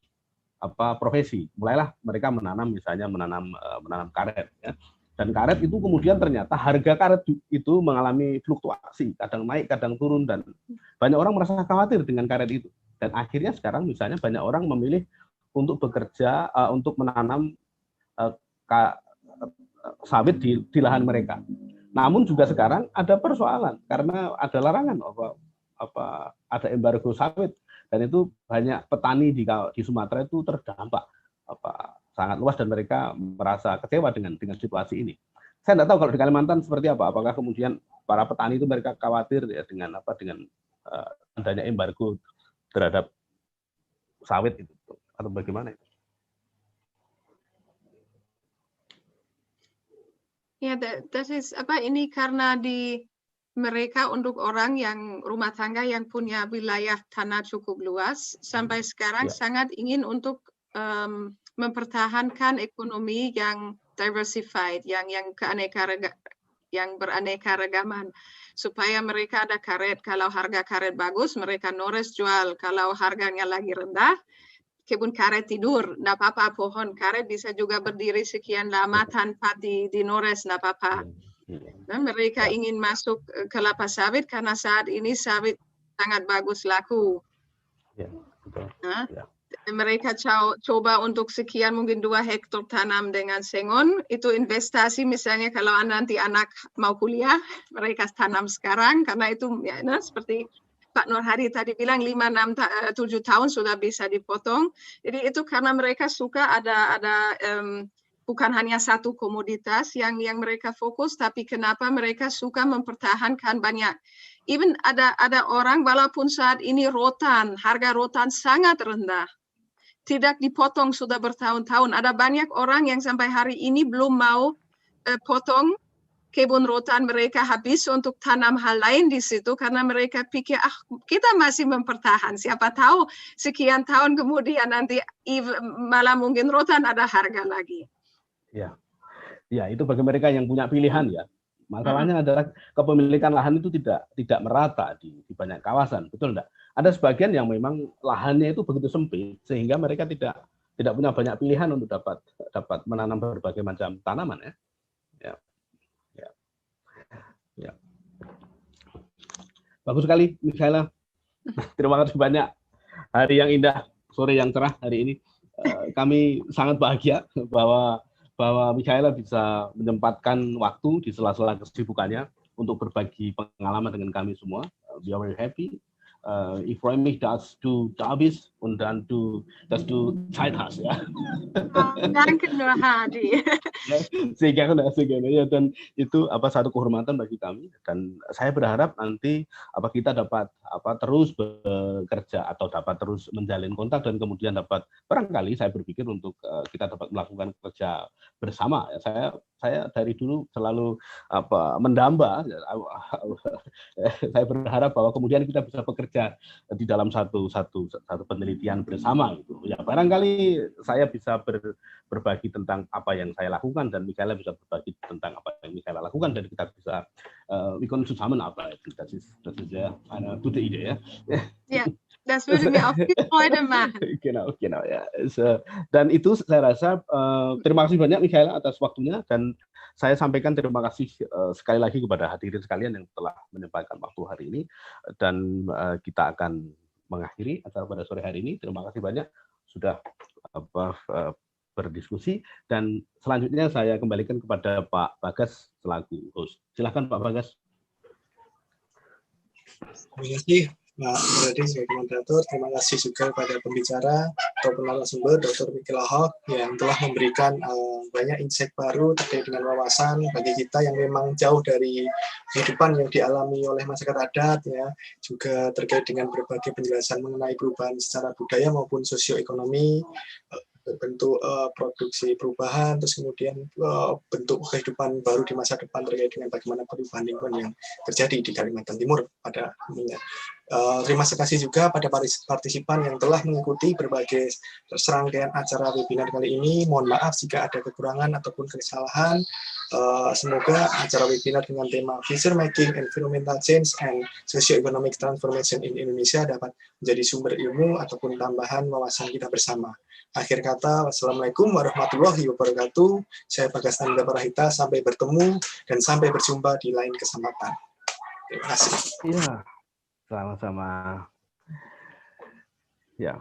profesi. Mulailah mereka menanam karet ya. Dan karet itu kemudian ternyata harga karet itu mengalami fluktuasi, kadang naik, kadang turun, dan banyak orang merasa khawatir dengan karet itu. Dan akhirnya sekarang misalnya banyak orang memilih untuk bekerja, untuk menanam sawit di lahan mereka. Namun juga sekarang ada persoalan, karena ada larangan, ada embargo sawit, dan itu banyak petani di Sumatera itu terdampak sangat luas dan mereka merasa kecewa dengan situasi ini. Saya tidak tahu kalau di Kalimantan seperti apa. Apakah kemudian para petani itu mereka khawatir ya dengan adanya embargo terhadap sawit itu atau bagaimana?
Ya, das ist apa ini karena di mereka untuk orang yang rumah tangga yang punya wilayah tanah cukup luas sampai sekarang sangat ingin untuk mempertahankan ekonomi yang diversified, yang beraneka-ragaman, supaya mereka ada karet. Kalau harga karet bagus, mereka nores jual. Kalau harganya lagi rendah, kebun karet tidur, nggak apa-apa, pohon karet bisa juga berdiri sekian lama tanpa dinores, nggak apa-apa. Nah, mereka ingin masuk kelapa sawit karena saat ini sawit sangat bagus laku. Nah, mereka coba untuk sekian mungkin 2 hektar tanam dengan sengon, itu investasi misalnya kalau nanti anak mau kuliah, mereka tanam sekarang karena itu ya, nah, seperti Pak Nur Hadi tadi bilang 5, 6, 7 tahun sudah bisa dipotong. Jadi itu karena mereka suka ada bukan hanya satu komoditas yang mereka fokus, tapi kenapa mereka suka mempertahankan banyak. Even ada orang walaupun saat ini harga rotan sangat rendah, tidak dipotong sudah bertahun-tahun. Ada banyak orang yang sampai hari ini belum mau potong kebun rotan mereka habis untuk tanam hal lain di situ karena mereka pikir kita masih mempertahan, siapa tahu sekian tahun kemudian nanti malah mungkin rotan ada harga lagi.
Ya itu bagi mereka yang punya pilihan ya. Masalahnya adalah kepemilikan lahan itu tidak merata di banyak kawasan, betul enggak? Ada sebagian yang memang lahannya itu begitu sempit sehingga mereka tidak punya banyak pilihan untuk dapat menanam berbagai macam tanaman ya. Ya. Bagus sekali, Michaela. Terima kasih banyak. Hari yang indah, sore yang cerah hari ini. Kami sangat bahagia bahwa Michaela bisa menyempatkan waktu di sela-sela kesibukannya untuk berbagi pengalaman dengan kami semua. We are very happy. Ich freue mich, dass du da bist und dass du Zeit hast. Ja.
Danke Nur Hadi.
Sehr gerne. Ya, dan itu satu kehormatan bagi kami dan saya berharap nanti kita dapat terus bekerja atau dapat terus menjalin kontak dan kemudian dapat barangkali saya berpikir untuk kita dapat melakukan kerja bersama. Saya dari dulu selalu mendamba. Saya berharap bahwa kemudian kita bisa bekerja di dalam satu penelitian bersama gitu. Ya barangkali saya bisa berbagi tentang apa yang saya lakukan dan Michaela bisa berbagi tentang apa yang Michaela lakukan dan kita bisa wir können zusammenarbeiten. Das ist ja eine gute Idee ya.
Ja, das würde mir auch viel Freude machen.
Genau ya. Dan itu saya rasa terima kasih banyak Michaela atas waktunya dan saya sampaikan terima kasih sekali lagi kepada hadirin sekalian yang telah menyempatkan waktu hari ini dan kita akan mengakhiri acara pada sore hari ini. Terima kasih banyak sudah berdiskusi dan selanjutnya saya kembalikan kepada Pak Bagas selaku host. Silakan Pak Bagas.
Terima kasih Pak Muradi sebagai moderator. Terima kasih juga kepada pembicara atau narasumber Dr. Michaela Hock yang telah memberikan banyak insight baru terkait dengan wawasan bagi kita yang memang jauh dari kehidupan yang dialami oleh masyarakat adat ya, juga terkait dengan berbagai penjelasan mengenai perubahan secara budaya maupun sosioekonomi, bentuk produksi perubahan, terus kemudian bentuk kehidupan baru di masa depan terkait dengan bagaimana perubahan lingkungan yang terjadi di Kalimantan Timur pada umumnya. Terima kasih juga pada partisipan yang telah mengikuti berbagai serangkaian acara webinar kali ini. Mohon maaf jika ada kekurangan ataupun kesalahan. Semoga acara webinar dengan tema Future Making Environmental Change and Socio-Economic Transformation in Indonesia dapat menjadi sumber ilmu ataupun tambahan wawasan kita bersama. Akhir kata, wassalamualaikum warahmatullahi wabarakatuh. Saya Bagas Nanda Parahita, sampai bertemu dan sampai berjumpa di lain kesempatan. Terima kasih.
Iya, sama-sama. Ya.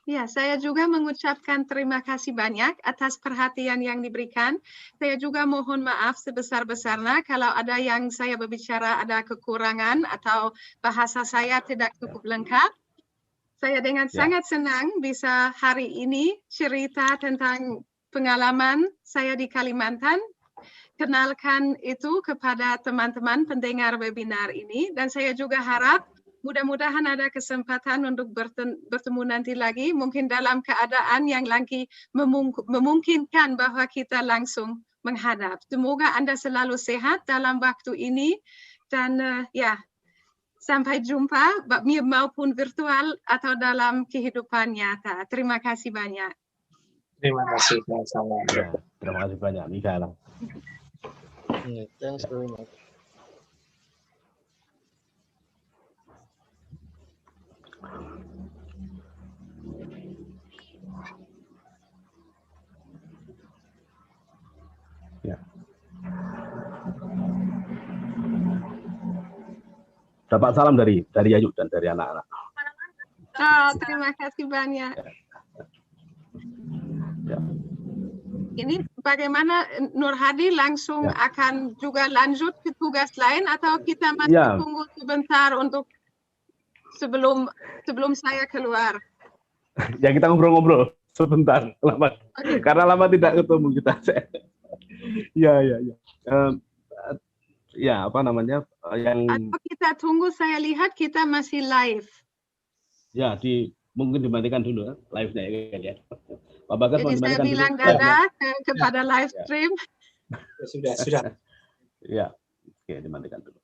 Ya, saya juga mengucapkan terima kasih banyak atas perhatian yang diberikan. Saya juga mohon maaf sebesar-besarnya kalau ada yang saya berbicara ada kekurangan atau bahasa saya tidak cukup lengkap. Saya dengan sangat senang bisa hari ini cerita tentang pengalaman saya di Kalimantan, kenalkan itu kepada teman-teman pendengar webinar ini, dan saya juga harap mudah-mudahan ada kesempatan untuk bertemu nanti lagi, mungkin dalam keadaan yang lagi memungkinkan bahwa kita langsung menghadap. Semoga Anda selalu sehat dalam waktu ini, dan ya, sampai jumpa maupun virtual atau dalam kehidupan nyata. Terima kasih banyak.
Terima kasih sama-sama.
Ya, terima kasih banyak, Mikaela.
Thanks very much.
Ya. Dapat salam dari Ayu dan dari anak-anak.
Terima kasih banyak.
Ya.
Ini bagaimana, Nur Hadi langsung akan juga lanjut ke tugas lain atau kita masih tunggu sebentar untuk sebelum saya keluar?
Ya, kita ngobrol-ngobrol sebentar, karena lama tidak ketemu kita. Ya. Ya, apa namanya yang?
Atau kita tunggu, saya lihat kita masih live.
Ya, mungkin dimatikan dulu live-nya ya. Pak Bagas mau
Jadi saya
dimatikan
bilang
dulu.
dadah kepada live stream.
Sudah.
Ya, oke, dimatikan dulu.